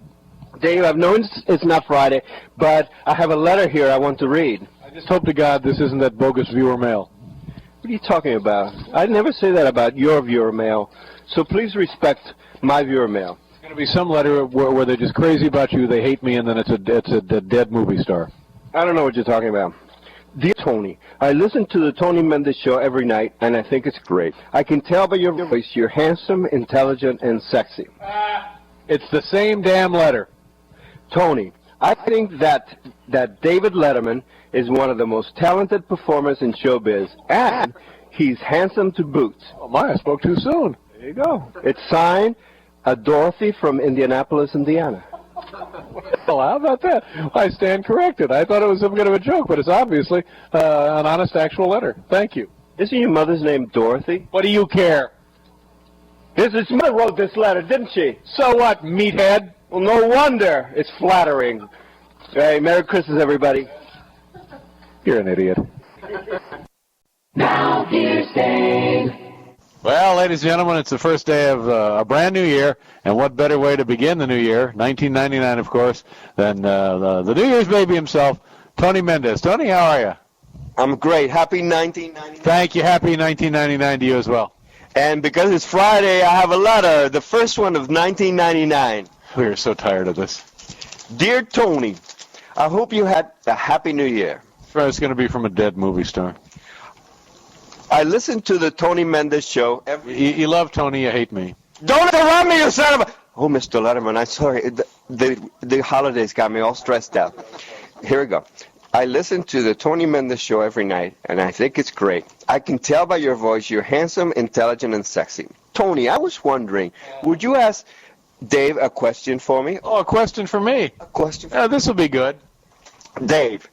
Speaker 2: Dave, I've known it's not Friday, but I have a letter here I want to read.
Speaker 1: I just hope to God this isn't that bogus viewer mail.
Speaker 2: What are you talking about? I'd never say that about your viewer mail, so please respect my viewer mail.
Speaker 1: It's going to be some letter where they're just crazy about you, they hate me, and then it's a dead movie star.
Speaker 2: I don't know what you're talking about. Dear Tony, I listen to the Tony Mendez Show every night, and I think it's great. I can tell by your voice you're handsome, intelligent, and sexy.
Speaker 1: It's the same damn letter.
Speaker 2: Tony, I think that that David Letterman is one of the most talented performers in showbiz, and he's handsome to boot.
Speaker 1: Oh, my, I spoke too soon.
Speaker 2: There you go. It's signed, Dorothy from Indianapolis, Indiana.
Speaker 1: Well, how about that? I stand corrected. I thought it was some kind of a joke, but it's obviously an honest, actual letter. Thank you.
Speaker 2: Isn't your mother's name Dorothy?
Speaker 1: What do you care?
Speaker 2: His mother wrote this letter, didn't she?
Speaker 1: So what, meathead?
Speaker 2: Well, no wonder. It's flattering. Hey, Merry Christmas, everybody.
Speaker 1: You're an idiot.
Speaker 3: Now here's Dave.
Speaker 4: Well, ladies and gentlemen, it's the first day of a brand new year, and what better way to begin the new year, 1999, of course, than the New Year's baby himself, Tony Mendez. Tony, how are you?
Speaker 5: I'm great. Happy 1999.
Speaker 4: Thank you. Happy 1999 to you as well.
Speaker 5: And because it's Friday, I have a letter, the first one of 1999.
Speaker 4: We are so tired of this.
Speaker 5: Dear Tony, I hope you had a happy new year.
Speaker 4: It's going to be from a dead movie star.
Speaker 5: I listen to the Tony Mendez Show every...
Speaker 4: You love Tony, you hate me.
Speaker 5: Don't interrupt me, you son of a... Oh, Mr. Letterman, I'm sorry. The holidays got me all stressed out. Here we go. I listen to the Tony Mendez Show every night, and I think it's great. I can tell by your voice you're handsome, intelligent, and sexy. Tony, I was wondering, would you ask Dave a question for me?
Speaker 4: Oh, a question for me.
Speaker 5: A question for
Speaker 4: This will be good.
Speaker 5: Dave,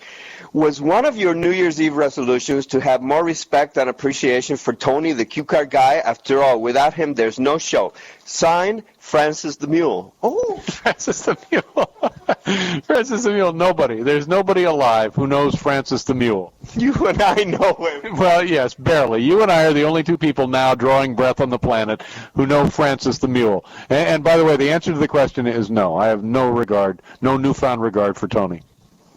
Speaker 5: was one of your New Year's Eve resolutions to have more respect and appreciation for Tony, the cue card guy? After all, without him, there's no show. Signed, Francis the Mule.
Speaker 4: Oh, Francis the Mule. Francis the Mule, nobody. There's nobody alive who knows Francis the Mule.
Speaker 5: You and I know him.
Speaker 4: Well, yes, barely. You and I are the only two people now drawing breath on the planet who know Francis the Mule. And by the way, the answer to the question is no. I have no regard, no newfound regard for Tony.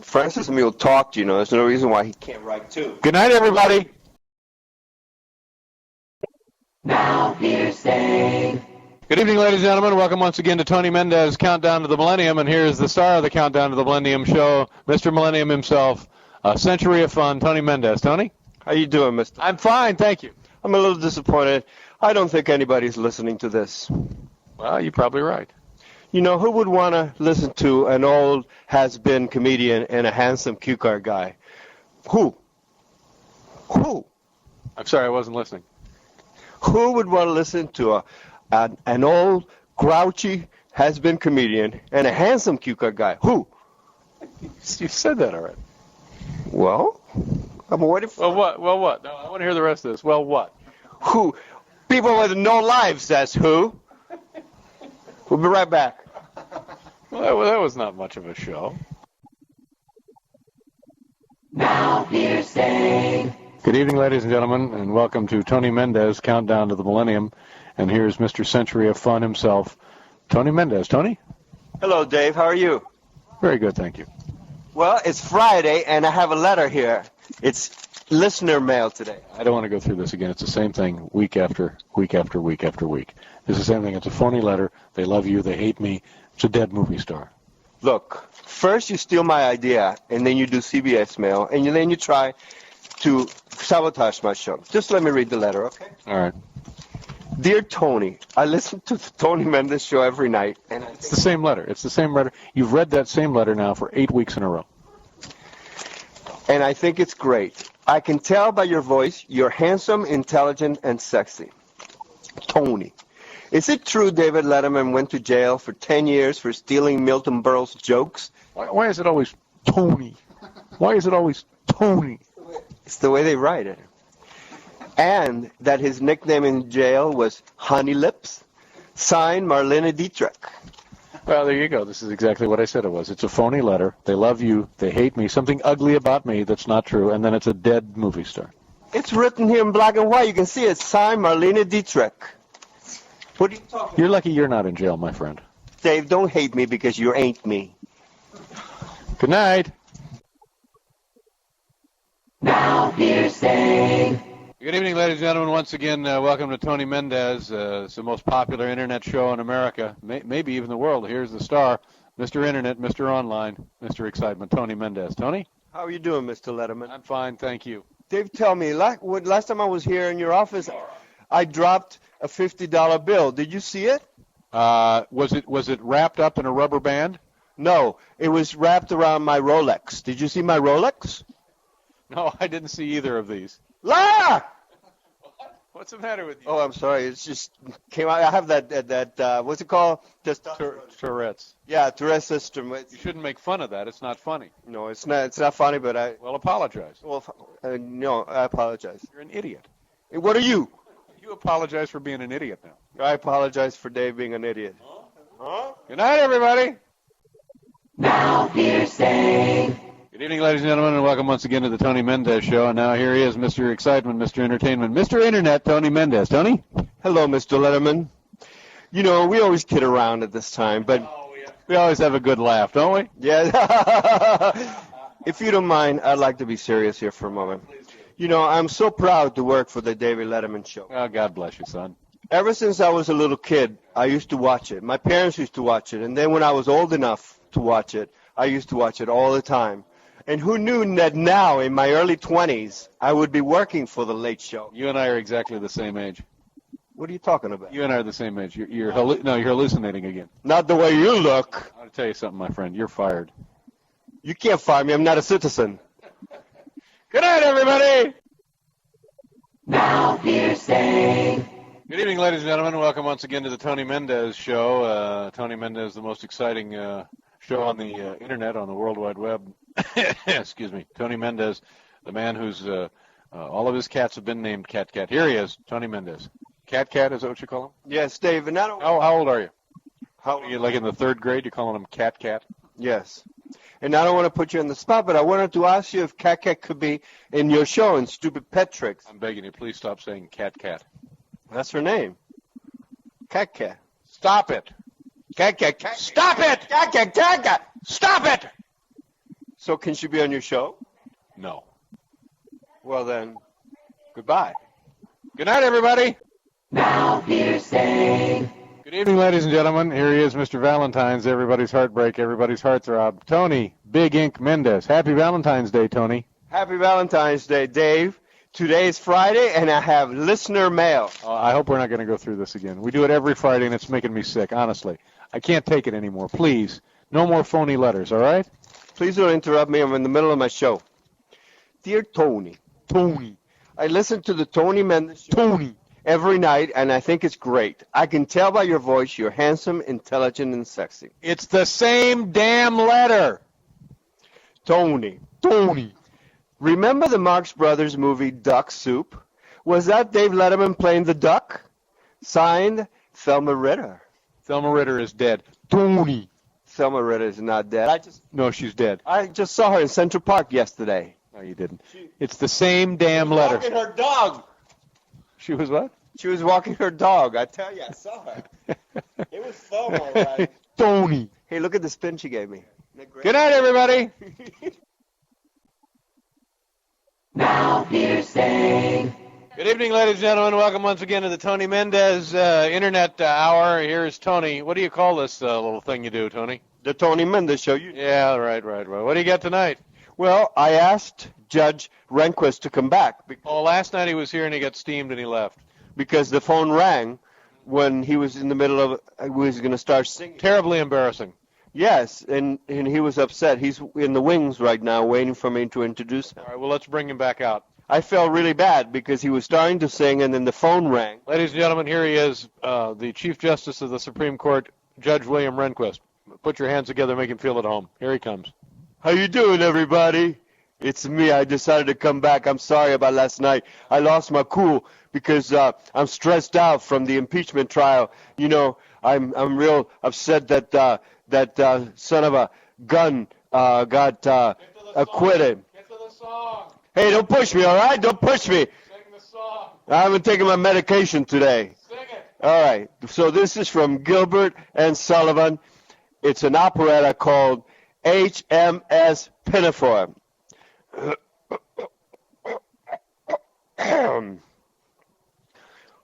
Speaker 5: Francis the Mule talked, you know. There's no reason why he can't write too.
Speaker 4: Good night, everybody.
Speaker 3: Now here's Dave.
Speaker 4: Good evening, ladies and gentlemen. Welcome once again to Tony Mendez Countdown to the Millennium. And here's the star of the Countdown to the Millennium show, Mr. Millennium himself, a century of fun, Tony Mendez. Tony?
Speaker 5: How you doing, Mr.?
Speaker 4: I'm fine, thank you.
Speaker 5: I'm a little disappointed. I don't think anybody's listening to this.
Speaker 4: Well, you're probably right.
Speaker 5: You know, who would want to listen to an old has-been comedian and a handsome cue card guy? Who? Who?
Speaker 4: I'm sorry, I wasn't listening.
Speaker 5: Who would want to listen to an old, grouchy, has-been comedian and a handsome cue card guy? Who?
Speaker 4: You said that already.
Speaker 5: Well, I'm waiting for...
Speaker 4: Well, what? No, I want to hear the rest of this. Well, what?
Speaker 5: Who? People with no lives, that's who. We'll be right back.
Speaker 4: Well, that was not much of a show.
Speaker 3: Now here's Dave.
Speaker 4: Good evening, ladies and gentlemen, and welcome to Tony Mendez Countdown to the Millennium. And here's Mr. Century of Fun himself, Tony Mendez. Tony?
Speaker 5: Hello, Dave. How are you?
Speaker 4: Very good, thank you.
Speaker 5: Well, it's Friday, and I have a letter here. It's listener mail today.
Speaker 4: I don't want to go through this again. It's the same thing week after week after week after week. It's the same thing. It's a phony letter. They love you. They hate me. It's a dead movie star.
Speaker 5: Look, first you steal my idea, and then you do CBS mail, and then you try to sabotage my show. Just let me read the letter, okay?
Speaker 4: All right.
Speaker 5: Dear Tony, I listen to the Tony Mendez Show every night, and
Speaker 4: It's the same letter. It's the same letter. You've read that same letter now for 8 weeks in a row.
Speaker 5: I think it's great. I can tell by your voice you're handsome, intelligent, and sexy. Tony, is it true David Letterman went to jail for 10 years for stealing Milton Berle's jokes?
Speaker 4: Why is it always Tony? Why is it always Tony?
Speaker 5: It's the way they write it. And that his nickname in jail was Honey Lips? Signed, Marlene Dietrich.
Speaker 4: Well, there you go. This is exactly what I said it was. It's a phony letter. They love you. They hate me. Something ugly about me that's not true. And then it's a dead movie star.
Speaker 5: It's written here in black and white. You can see it. Signed, Marlene Dietrich. What are you talking about?
Speaker 4: You're lucky you're not in jail, my friend.
Speaker 5: Dave, don't hate me because you ain't me.
Speaker 4: Good night.
Speaker 3: Now here's Dave.
Speaker 4: Good evening, ladies and gentlemen. Once again, welcome to Tony Mendez. It's the most popular internet show in America, maybe even the world. Here's the star, Mr. Internet, Mr. Online, Mr. Excitement, Tony Mendez. Tony?
Speaker 5: How are you doing, Mr. Letterman?
Speaker 4: I'm fine, thank you.
Speaker 5: Dave, tell me, last time I was here in your office, I dropped a $50 bill. Did you see it?
Speaker 4: Was it wrapped up in a rubber band?
Speaker 2: No, it was wrapped around my Rolex. Did you see my Rolex?
Speaker 4: No, I didn't see either of these.
Speaker 2: Liar!
Speaker 4: What's the matter with you?
Speaker 2: Oh, I'm sorry. It's just came out. I have that what's it called?
Speaker 4: Tourette's.
Speaker 2: Yeah, Tourette's system.
Speaker 4: You shouldn't make fun of that. It's not funny.
Speaker 2: No, it's not. It's not funny, but I.
Speaker 4: Well, apologize.
Speaker 2: Well, no, I apologize.
Speaker 4: You're an idiot.
Speaker 2: What are you?
Speaker 4: You apologize for being an idiot now.
Speaker 2: I apologize for Dave being an idiot.
Speaker 4: Good night, everybody.
Speaker 3: Now hearsay.
Speaker 4: Good evening, ladies and gentlemen, and welcome once again to the Tony Mendez Show. And now here he is, Mr. Excitement, Mr. Entertainment, Mr. Internet, Tony Mendez. Tony?
Speaker 2: Hello, Mr. Letterman. You know, we always kid around at this time, but
Speaker 4: We always have a good laugh, don't we?
Speaker 2: yeah. If you don't mind, I'd like to be serious here for a moment. You know, I'm so proud to work for the David Letterman Show.
Speaker 4: Oh, God bless you, son.
Speaker 2: Ever since I was a little kid, I used to watch it. My parents used to watch it, and then when I was old enough to watch it, I used to watch it all the time. And who knew that now, in my early 20s, I would be working for the Late Show?
Speaker 4: You and I are exactly the same age.
Speaker 2: What are you talking about?
Speaker 4: You and I are the same age. You're hallucinating again.
Speaker 2: Not the way you look.
Speaker 4: I want to tell you something, my friend. You're fired.
Speaker 2: You can't fire me. I'm not a citizen.
Speaker 4: Good night, everybody.
Speaker 3: Now hearsay.
Speaker 4: Good evening, ladies and gentlemen. Welcome once again to the Tony Mendez Show. Tony Mendez, the most exciting show on the Internet, on the World Wide Web. Excuse me. Tony Mendez, the man who's all of his cats have been named Cat Cat. Here he is, Tony Mendez. Cat Cat, is that what you call him?
Speaker 2: Yes, Dave. And I don't.
Speaker 4: How old are you?
Speaker 2: How,
Speaker 4: Are you like in the third grade? You're calling him Cat Cat?
Speaker 2: yes. And I don't want to put you on the spot, but I wanted to ask you if Cat Cat could be in your show in Stupid Pet Tricks.
Speaker 4: I'm begging you, please stop saying Cat Cat.
Speaker 2: That's her name. Cat Cat.
Speaker 4: Stop it.
Speaker 2: Cat Cat. Cat.
Speaker 4: Stop it!
Speaker 2: Cat Cat. Cat Cat.
Speaker 4: Stop it!
Speaker 2: So can she be on your show?
Speaker 4: No.
Speaker 2: Well then, goodbye.
Speaker 4: Good night, everybody.
Speaker 3: Now hearsay.
Speaker 4: Good evening, ladies and gentlemen. Here he is, Mr. Valentine's, everybody's heartbreak, everybody's heartthrob. Tony, Big Ink Mendez. Happy Valentine's Day, Tony.
Speaker 2: Happy Valentine's Day, Dave. Today is Friday, and I have listener mail.
Speaker 4: I hope we're not going to go through this again. We do it every Friday, and it's making me sick, honestly. I can't take it anymore. Please, no more phony letters, all right?
Speaker 2: Please don't interrupt me. I'm in the middle of my show. Dear Tony.
Speaker 4: Tony.
Speaker 2: I listen to the Tony Mendez Show
Speaker 4: Tony.
Speaker 2: every night, and I think it's great. I can tell by your voice you're handsome, intelligent, and sexy.
Speaker 4: It's the same damn letter.
Speaker 2: Tony.
Speaker 4: Tony.
Speaker 2: Remember the Marx Brothers movie Duck Soup? Was that Dave Letterman playing the duck? Signed, Thelma Ritter.
Speaker 4: Thelma Ritter is dead. Tony.
Speaker 2: Thelma Ritter is not dead.
Speaker 4: No, she's dead.
Speaker 2: I just saw her in Central Park yesterday.
Speaker 4: No, you didn't. It's the same damn letter.
Speaker 2: Walking her dog.
Speaker 4: She was what?
Speaker 2: She was walking her dog. I tell you, I saw her. It was Thelma, all right.
Speaker 4: Tony.
Speaker 2: Hey, look at the spin she gave me. Isn't that great?
Speaker 4: Good night, everybody.
Speaker 3: Now hearsay.
Speaker 4: Good evening, ladies and gentlemen. Welcome once again to the Tony Mendez Internet Hour. Here's Tony. What do you call this little thing you do, Tony?
Speaker 2: The Tony Mendez Show.
Speaker 4: Yeah, right. What do you got tonight?
Speaker 2: Well, I asked Judge Rehnquist to come back
Speaker 4: Oh, last night he was here and he got steamed and he left.
Speaker 2: because the phone rang when he was in the middle of, he was going to start singing.
Speaker 4: Terribly embarrassing.
Speaker 2: Yes, and he was upset. He's in the wings right now waiting for me to introduce him.
Speaker 4: All right, well, let's bring him back out.
Speaker 2: I felt really bad because he was starting to sing and then the phone rang.
Speaker 4: Ladies and gentlemen, here he is, the Chief Justice of the Supreme Court, Judge William Rehnquist. Put your hands together, make him feel at home. Here he comes.
Speaker 2: How you doing, everybody? It's me. I decided to come back. I'm sorry about last night. I lost my cool because I'm stressed out from the impeachment trial. You know, I'm real upset that that son of a gun got acquitted.
Speaker 4: Get to the song.
Speaker 2: Hey, don't push me, all right? Don't push me.
Speaker 4: Sing the song.
Speaker 2: I haven't taken my medication today.
Speaker 4: Sing it.
Speaker 2: All right. So this is from Gilbert and Sullivan. It's an operetta called HMS Pinafore.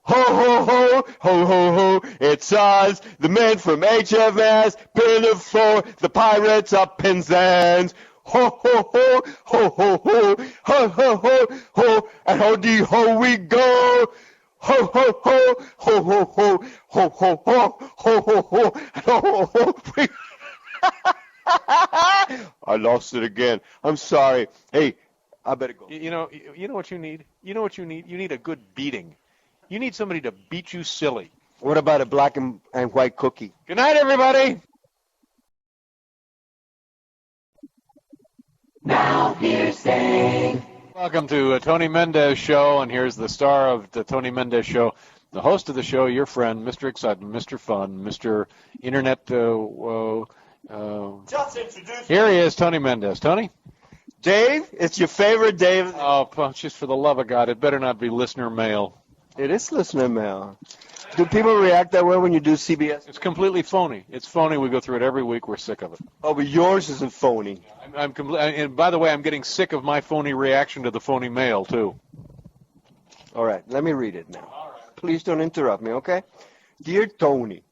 Speaker 2: Ho, ho, ho, ho, ho, ho, it's us, the men from HMS Pinafore, the pirates of Penzance. Ho, ho, ho, ho, ho, ho, ho, ho, ho, ho, and ho-dee-ho we go. Ho, ho, ho, ho, ho, ho, ho, ho, ho, ho, ho, ho, and ho, ho, ho, we
Speaker 5: lost it again. I'm sorry. Hey, I better go.
Speaker 4: You know what you need? You know what you need? You need a good beating. You need somebody to beat you silly.
Speaker 5: What about a black and white cookie?
Speaker 4: Good night, everybody.
Speaker 3: Now hearsay.
Speaker 4: Welcome to Tony Mendez Show, and here's the star of the Tony Mendez Show, the host of the show, your friend, Mr. Excitement, Mr. Fun, Mr. Internet.
Speaker 5: Just introduce
Speaker 4: Here he is, Tony Mendez. Tony?
Speaker 5: Dave, it's your favorite Dave.
Speaker 4: Oh, just for the love of God, it better not be listener mail.
Speaker 5: It is listener mail. Do people react that way when you do CBS?
Speaker 4: It's completely phony. It's phony. We go through it every week. We're sick of it.
Speaker 5: Oh, but yours isn't phony.
Speaker 4: And by the way, I'm getting sick of my phony reaction to the phony mail, too.
Speaker 5: All right, let me read it now. Please don't interrupt me, okay? Dear Tony,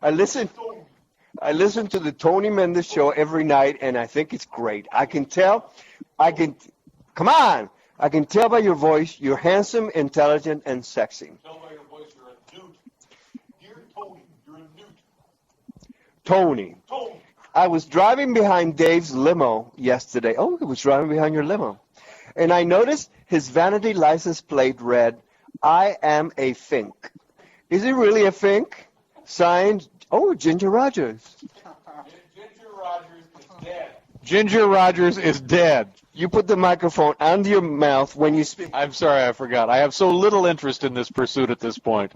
Speaker 5: I listen to the Tony Mendez Show every night, and I think it's great. I can tell by your voice you're handsome, intelligent, and sexy.
Speaker 4: Tell by your voice you're a newt. Dear Tony, you're a newt.
Speaker 5: Tony, I was driving behind Dave's limo yesterday. Oh, he was driving behind your limo. And I noticed his vanity license plate read, I am a Fink. Is he really a Fink? Signed, Ginger Rogers.
Speaker 4: Ginger Rogers is dead. Ginger Rogers is dead.
Speaker 5: You put the microphone under your mouth when you speak.
Speaker 4: I'm sorry, I forgot. I have so little interest in this pursuit at this point.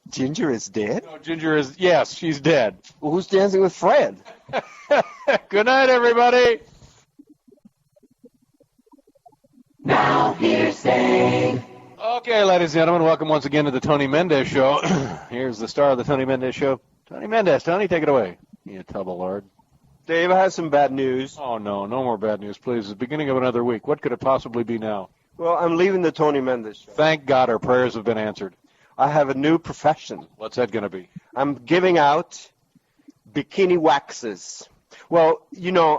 Speaker 5: Ginger is dead?
Speaker 4: No, Ginger is, yes, she's dead.
Speaker 5: Well, who's dancing with Fred?
Speaker 4: Good night, everybody.
Speaker 3: Now hearsay.
Speaker 4: Okay, ladies and gentlemen, welcome once again to the Tony Mendez Show. Here's the star of the Tony Mendez Show. Tony Mendez. Tony, take it away. You tub of lard.
Speaker 5: Dave, I have some bad news.
Speaker 4: Oh, no more bad news, please. It's the beginning of another week. What could it possibly be now?
Speaker 5: Well, I'm leaving the Tony Mendez Show.
Speaker 4: Thank God our prayers have been answered.
Speaker 5: I have a new profession.
Speaker 4: What's that going to be?
Speaker 5: I'm giving out bikini waxes. Well,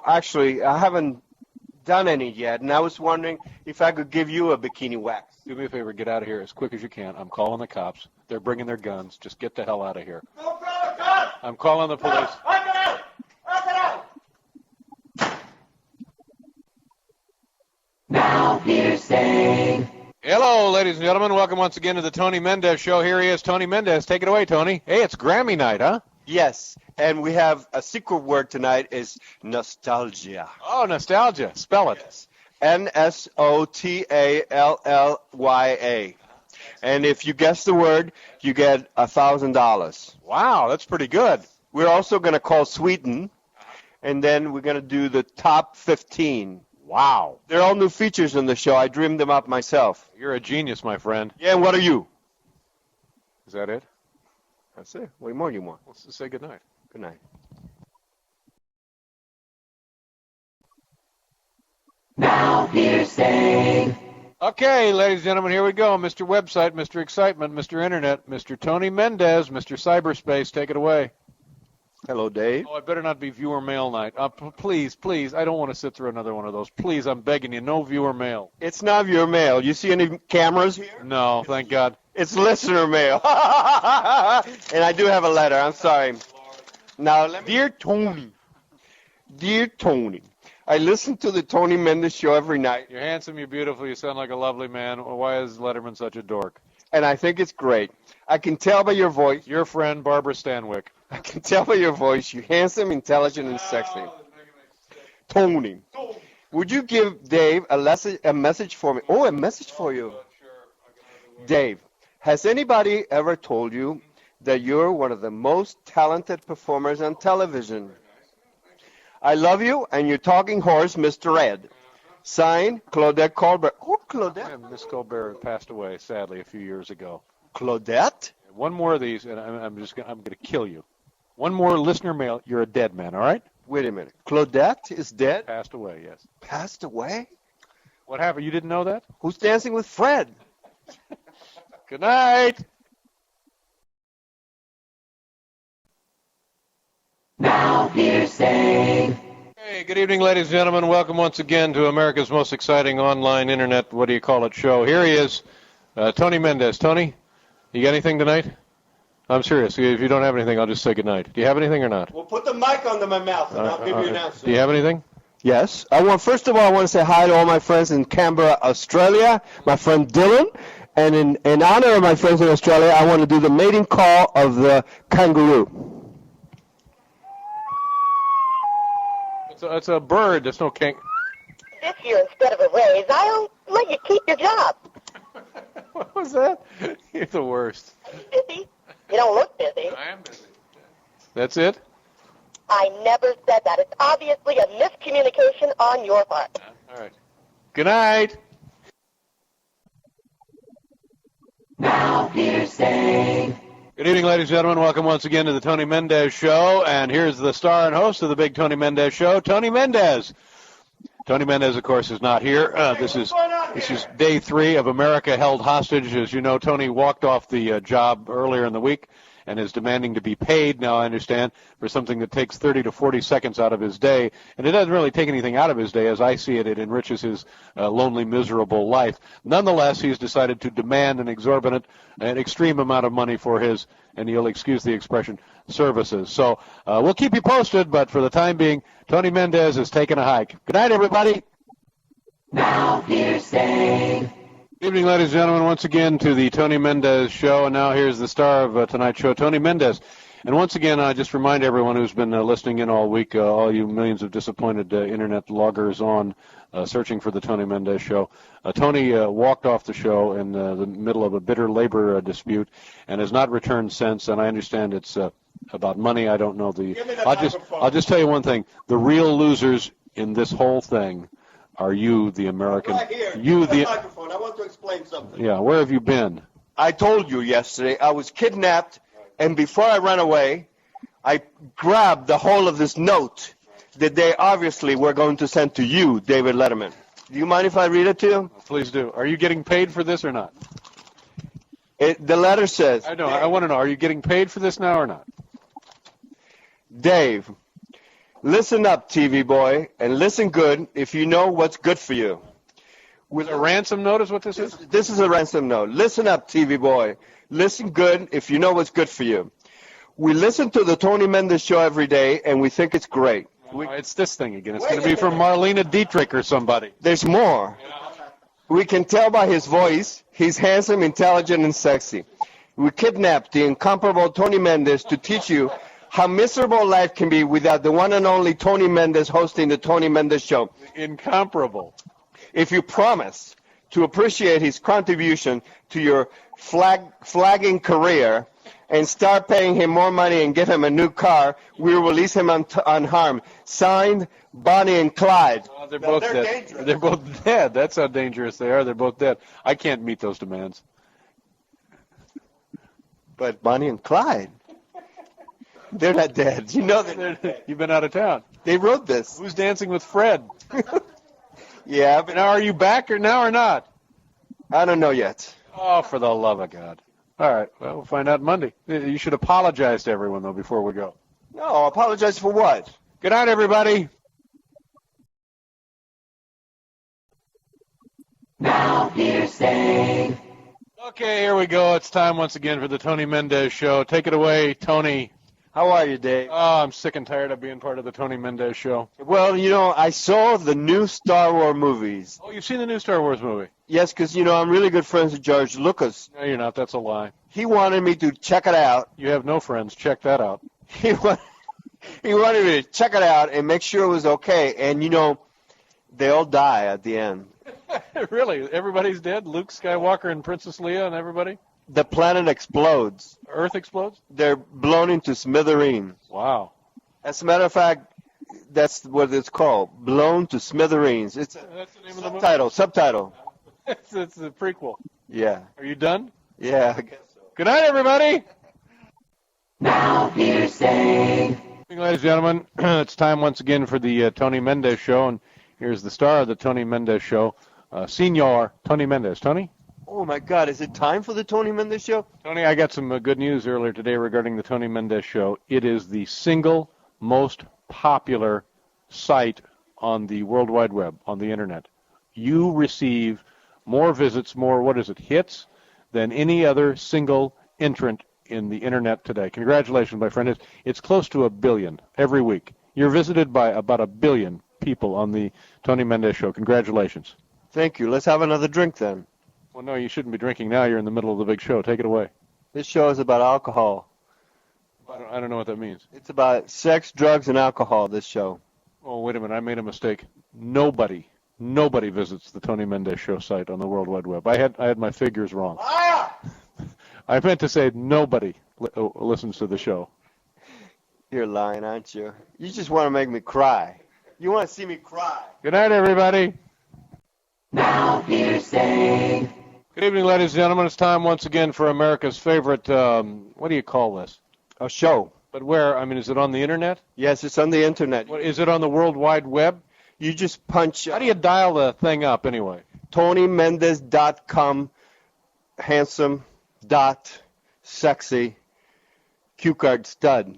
Speaker 5: actually, I haven't done any yet, and I was wondering if I could give you a bikini wax.
Speaker 4: Do me a favor, get out of here as quick as you can. I'm calling the cops. They're bringing their guns. Just get the hell out of here. I'm calling the police.
Speaker 3: Now hearsay.
Speaker 4: Hello, ladies and gentlemen. Welcome once again to the Tony Mendez Show. Here he is, Tony Mendez. Take it away, Tony. Hey, it's Grammy night, huh?
Speaker 5: Yes, and we have a secret word tonight is nostalgia.
Speaker 4: Oh, nostalgia. Spell it.
Speaker 5: Yes. N-S-O-T-A-L-L-Y-A. And if you guess the word, you get $1,000.
Speaker 4: Wow, that's pretty good.
Speaker 5: We're also going to call Sweden, and then we're going to do the top 15.
Speaker 4: Wow.
Speaker 5: They're all new features in the show. I dreamed them up myself.
Speaker 4: You're a genius, my friend.
Speaker 5: Yeah, and what are you?
Speaker 4: Is that it?
Speaker 5: That's it. What more do you want?
Speaker 4: Let's just say good night.
Speaker 5: Good night.
Speaker 3: Now hearsay.
Speaker 4: Okay, ladies and gentlemen, here we go. Mr. Website, Mr. Excitement, Mr. Internet, Mr. Tony Mendez, Mr. Cyberspace. Take it away.
Speaker 5: Hello, Dave.
Speaker 4: Oh, it better not be viewer mail night. Please, I don't want to sit through another one of those. Please, I'm begging you, no viewer mail.
Speaker 5: It's not your mail. You see any cameras here?
Speaker 4: No, thank God.
Speaker 5: It's listener mail. And I do have a letter. I'm sorry. Now, Dear Tony, I listen to the Tony Mendez Show every night,
Speaker 4: You're handsome, you're beautiful, you sound like a lovely man. Why is Letterman such a dork?
Speaker 5: and I think it's great. I can tell by your voice.
Speaker 4: Your friend, Barbara Stanwyck.
Speaker 5: I can tell by your voice you're handsome, intelligent, and sexy. Tony, would you give Dave a message for me? Oh, a message for you. Dave, has anybody ever told you that you're one of the most talented performers on television? I love you, and your talking horse, Mr. Ed. Signed, Claudette Colbert. Oh, Claudette.
Speaker 4: Yeah, Miss Colbert passed away, sadly, a few years ago.
Speaker 5: Claudette?
Speaker 4: One more of these, and I'm going to kill you. One more listener mail, you're a dead man, all right?
Speaker 5: Wait a minute. Claudette is dead?
Speaker 4: Passed away, yes.
Speaker 5: Passed away?
Speaker 4: What happened? You didn't know that?
Speaker 5: Who's dancing with Fred?
Speaker 4: Good night.
Speaker 3: Now hearsay.
Speaker 4: Hey, good evening, ladies and gentlemen. Welcome once again to America's most exciting online internet, show. Here he is, Tony Mendez. Tony, you got anything tonight? I'm serious. If you don't have anything, I'll just say good night. Do you have anything or not?
Speaker 5: Well, put the mic under my mouth, and I'll give you an answer.
Speaker 4: Do you have anything?
Speaker 2: Yes. First of all, I want to say hi to all my friends in Canberra, Australia, my friend Dylan. And in honor of my friends in Australia, I want to do the mating call of the kangaroo.
Speaker 4: It's a bird. There's no king.
Speaker 6: This year, instead of a raise, I'll let you keep your job.
Speaker 4: What was that? You're the worst.
Speaker 6: Busy? You don't look busy.
Speaker 4: I am busy. That's it?
Speaker 6: I never said that. It's obviously a miscommunication on your part.
Speaker 4: All right. Good night.
Speaker 3: Now hearsay.
Speaker 4: Good evening, ladies and gentlemen. Welcome once again to the Tony Mendez Show. And here's the star and host of the big Tony Mendez Show, Tony Mendez. Tony Mendez, of course, is not here. This is day 3 of America Held Hostage. As you know, Tony walked off the job earlier in the week and is demanding to be paid, now I understand, for something that takes 30 to 40 seconds out of his day. And it doesn't really take anything out of his day. As I see it, it enriches his lonely, miserable life. Nonetheless, he's decided to demand an exorbitant, an extreme amount of money for his, and you'll excuse the expression, services. So we'll keep you posted, but for the time being, Tony Mendez is taking a hike. Good night, everybody.
Speaker 3: Now hearsay.
Speaker 4: Good evening, ladies and gentlemen, once again to the Tony Mendez Show, and now here's the star of tonight's show, Tony Mendez. And once again, I just remind everyone who's been listening in all week, all you millions of disappointed internet loggers on searching for the Tony Mendez Show. Tony walked off the show in the middle of a bitter labor dispute and has not returned since, and I understand it's about money. I don't know the... I'll just tell you one thing. The real losers in this whole thing are you, the American.
Speaker 2: Right here.
Speaker 4: You, the
Speaker 2: microphone. I want to explain something.
Speaker 4: Yeah, where have you been?
Speaker 2: I told you yesterday I was kidnapped, and before I ran away, I grabbed the whole of this note that they obviously were going to send to you, David Letterman. Do you mind if I read it to you?
Speaker 4: Please do. Are you getting paid for this or not?
Speaker 2: The letter says...
Speaker 4: I know. I want to know. Are you getting paid for this now or not?
Speaker 2: Dave, listen up, TV boy, and listen good if you know what's good for you.
Speaker 4: With a ransom note is what this is?
Speaker 2: This is a ransom note. Listen up, TV boy. Listen good if you know what's good for you. We listen to the Tony Mendez Show every day, and we think it's great.
Speaker 4: It's this thing again. It's going to be from Marlena Dietrich or somebody.
Speaker 2: There's more. We can tell by his voice, he's handsome, intelligent, and sexy. We kidnapped the incomparable Tony Mendez to teach you how miserable life can be without the one and only Tony Mendez hosting the Tony Mendez Show.
Speaker 4: Incomparable.
Speaker 2: If you promise to appreciate his contribution to your flagging career and start paying him more money and give him a new car, we will release him unharmed. Signed, Bonnie and Clyde.
Speaker 4: Oh, they're both dead. Dangerous. They're both dead. That's how dangerous they are. They're both dead. I can't meet those demands.
Speaker 2: But Bonnie and Clyde, they're not dead. You know that.
Speaker 4: You've been out of town.
Speaker 2: They wrote this.
Speaker 4: Who's dancing with Fred?
Speaker 2: Yeah, but
Speaker 4: now are you back or not?
Speaker 2: I don't know yet.
Speaker 4: Oh, for the love of God. All right, well, we'll find out Monday. You should apologize to everyone, though, before we go.
Speaker 2: No, apologize for what?
Speaker 4: Good night, everybody.
Speaker 3: Now hearsay.
Speaker 4: Okay, here we go. It's time once again for the Tony Mendez Show. Take it away, Tony.
Speaker 2: How are you, Dave?
Speaker 4: Oh, I'm sick and tired of being part of the Tony Mendez Show.
Speaker 2: Well, you know, I saw the new Star Wars movies.
Speaker 4: Oh, you've seen the new Star Wars movie?
Speaker 2: Yes, because, you know, I'm really good friends with George Lucas.
Speaker 4: No, you're not. That's a lie.
Speaker 2: He wanted me to check it out.
Speaker 4: You have no friends. Check that out.
Speaker 2: He wanted me to check it out and make sure it was okay. And, you know, they all die at the end.
Speaker 4: Really? Everybody's dead? Luke Skywalker and Princess Leia and everybody?
Speaker 2: The planet explodes.
Speaker 4: Earth explodes?
Speaker 2: They're blown into smithereens.
Speaker 4: Wow.
Speaker 2: As a matter of fact, that's what it's called, blown to smithereens. It's
Speaker 4: that's the name of the movie?
Speaker 2: Subtitle.
Speaker 4: It's a prequel.
Speaker 2: Yeah.
Speaker 4: Are you done?
Speaker 2: Yeah, I guess so.
Speaker 4: Good night, everybody.
Speaker 3: Now hearsay.
Speaker 4: Ladies and gentlemen, it's time once again for the Tony Mendez Show, and here's the star of the Tony Mendez Show, Senor Tony Mendez. Tony?
Speaker 2: Oh, my God. Is it time for the Tony Mendez Show?
Speaker 4: Tony, I got some good news earlier today regarding the Tony Mendez Show. It is the single most popular site on the World Wide Web, on the Internet. You receive more visits, hits, than any other single entrant in the Internet today. Congratulations, my friend. It's close to 1 billion every week. You're visited by about 1 billion people on the Tony Mendez Show. Congratulations.
Speaker 5: Thank you. Let's have another drink then.
Speaker 4: Well, no, you shouldn't be drinking now. You're in the middle of the big show. Take it away.
Speaker 5: This show is about alcohol.
Speaker 4: I don't know what that means.
Speaker 5: It's about sex, drugs, and alcohol, this show.
Speaker 4: Oh, wait a minute. I made a mistake. Nobody visits the Tony Mendez Show site on the World Wide Web. I had my figures wrong. I meant to say nobody listens to the show.
Speaker 5: You're lying, aren't you? You just want to make me cry. You want to see me cry.
Speaker 4: Good night, everybody.
Speaker 3: Now hearsay.
Speaker 4: Good evening, ladies and gentlemen. It's time once again for America's favorite, what do you call this?
Speaker 5: A show.
Speaker 4: But where? I mean, is it on the Internet?
Speaker 5: Yes, it's on the Internet.
Speaker 4: What, is it on the World Wide Web?
Speaker 5: You just punch...
Speaker 4: How do you dial the thing up, anyway?
Speaker 5: TonyMendez.com, handsome, dot, sexy, cue card stud,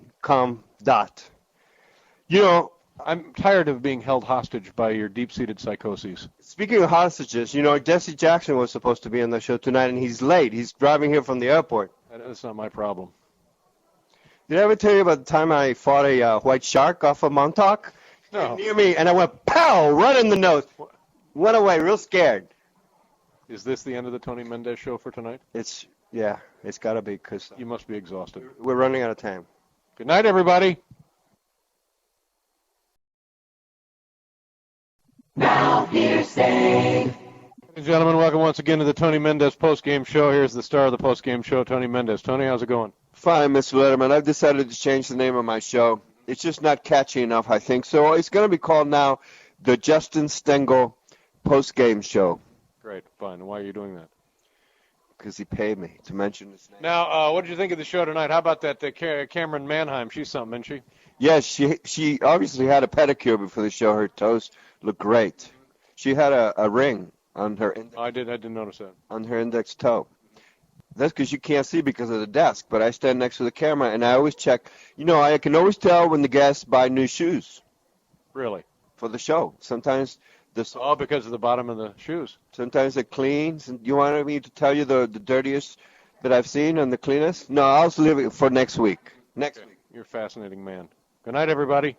Speaker 5: dot. You know...
Speaker 4: I'm tired of being held hostage by your deep-seated psychoses.
Speaker 5: Speaking of hostages, you know, Jesse Jackson was supposed to be on the show tonight, and he's late. He's driving here from the airport.
Speaker 4: That's not my problem.
Speaker 5: Did I ever tell you about the time I fought a white shark off of Montauk?
Speaker 4: No.
Speaker 5: Near me, and I went, pow, right in the nose. Went away, real scared.
Speaker 4: Is this the end of the Tony Mendez Show for tonight?
Speaker 5: It's got to be, because
Speaker 4: You must be exhausted.
Speaker 5: we're running out of time.
Speaker 4: Good night, everybody.
Speaker 3: Now hearsay.
Speaker 4: Ladies and gentlemen, welcome once again to the Tony Mendez post-game show. Here's the star of the post-game show, Tony Mendez. Tony, how's it going?
Speaker 5: Fine, Mr. Letterman. I've decided to change the name of my show. It's just not catchy enough, I think. So it's going to be called now the Justin Stengel Post-Game Show.
Speaker 4: Great, fine. Why are you doing that?
Speaker 5: Because he paid me to mention his name.
Speaker 4: Now, what did you think of the show tonight? How about that Cameron Manheim? She's something, isn't she?
Speaker 5: Yes, she obviously had a pedicure before the show. Her toes look great. She had a ring on her index,
Speaker 4: I didn't notice that.
Speaker 5: on her index toe. That's because you can't see because of the desk, but I stand next to the camera, and I always check. You know, I can always tell when the guests buy new shoes
Speaker 4: Really?
Speaker 5: for the show. Sometimes
Speaker 4: All because of the bottom of the shoes.
Speaker 5: sometimes they're clean. You want me to tell you the dirtiest that I've seen and the cleanest? No, I'll leave it for next week. Next week.
Speaker 4: You're a fascinating man. Good night, everybody.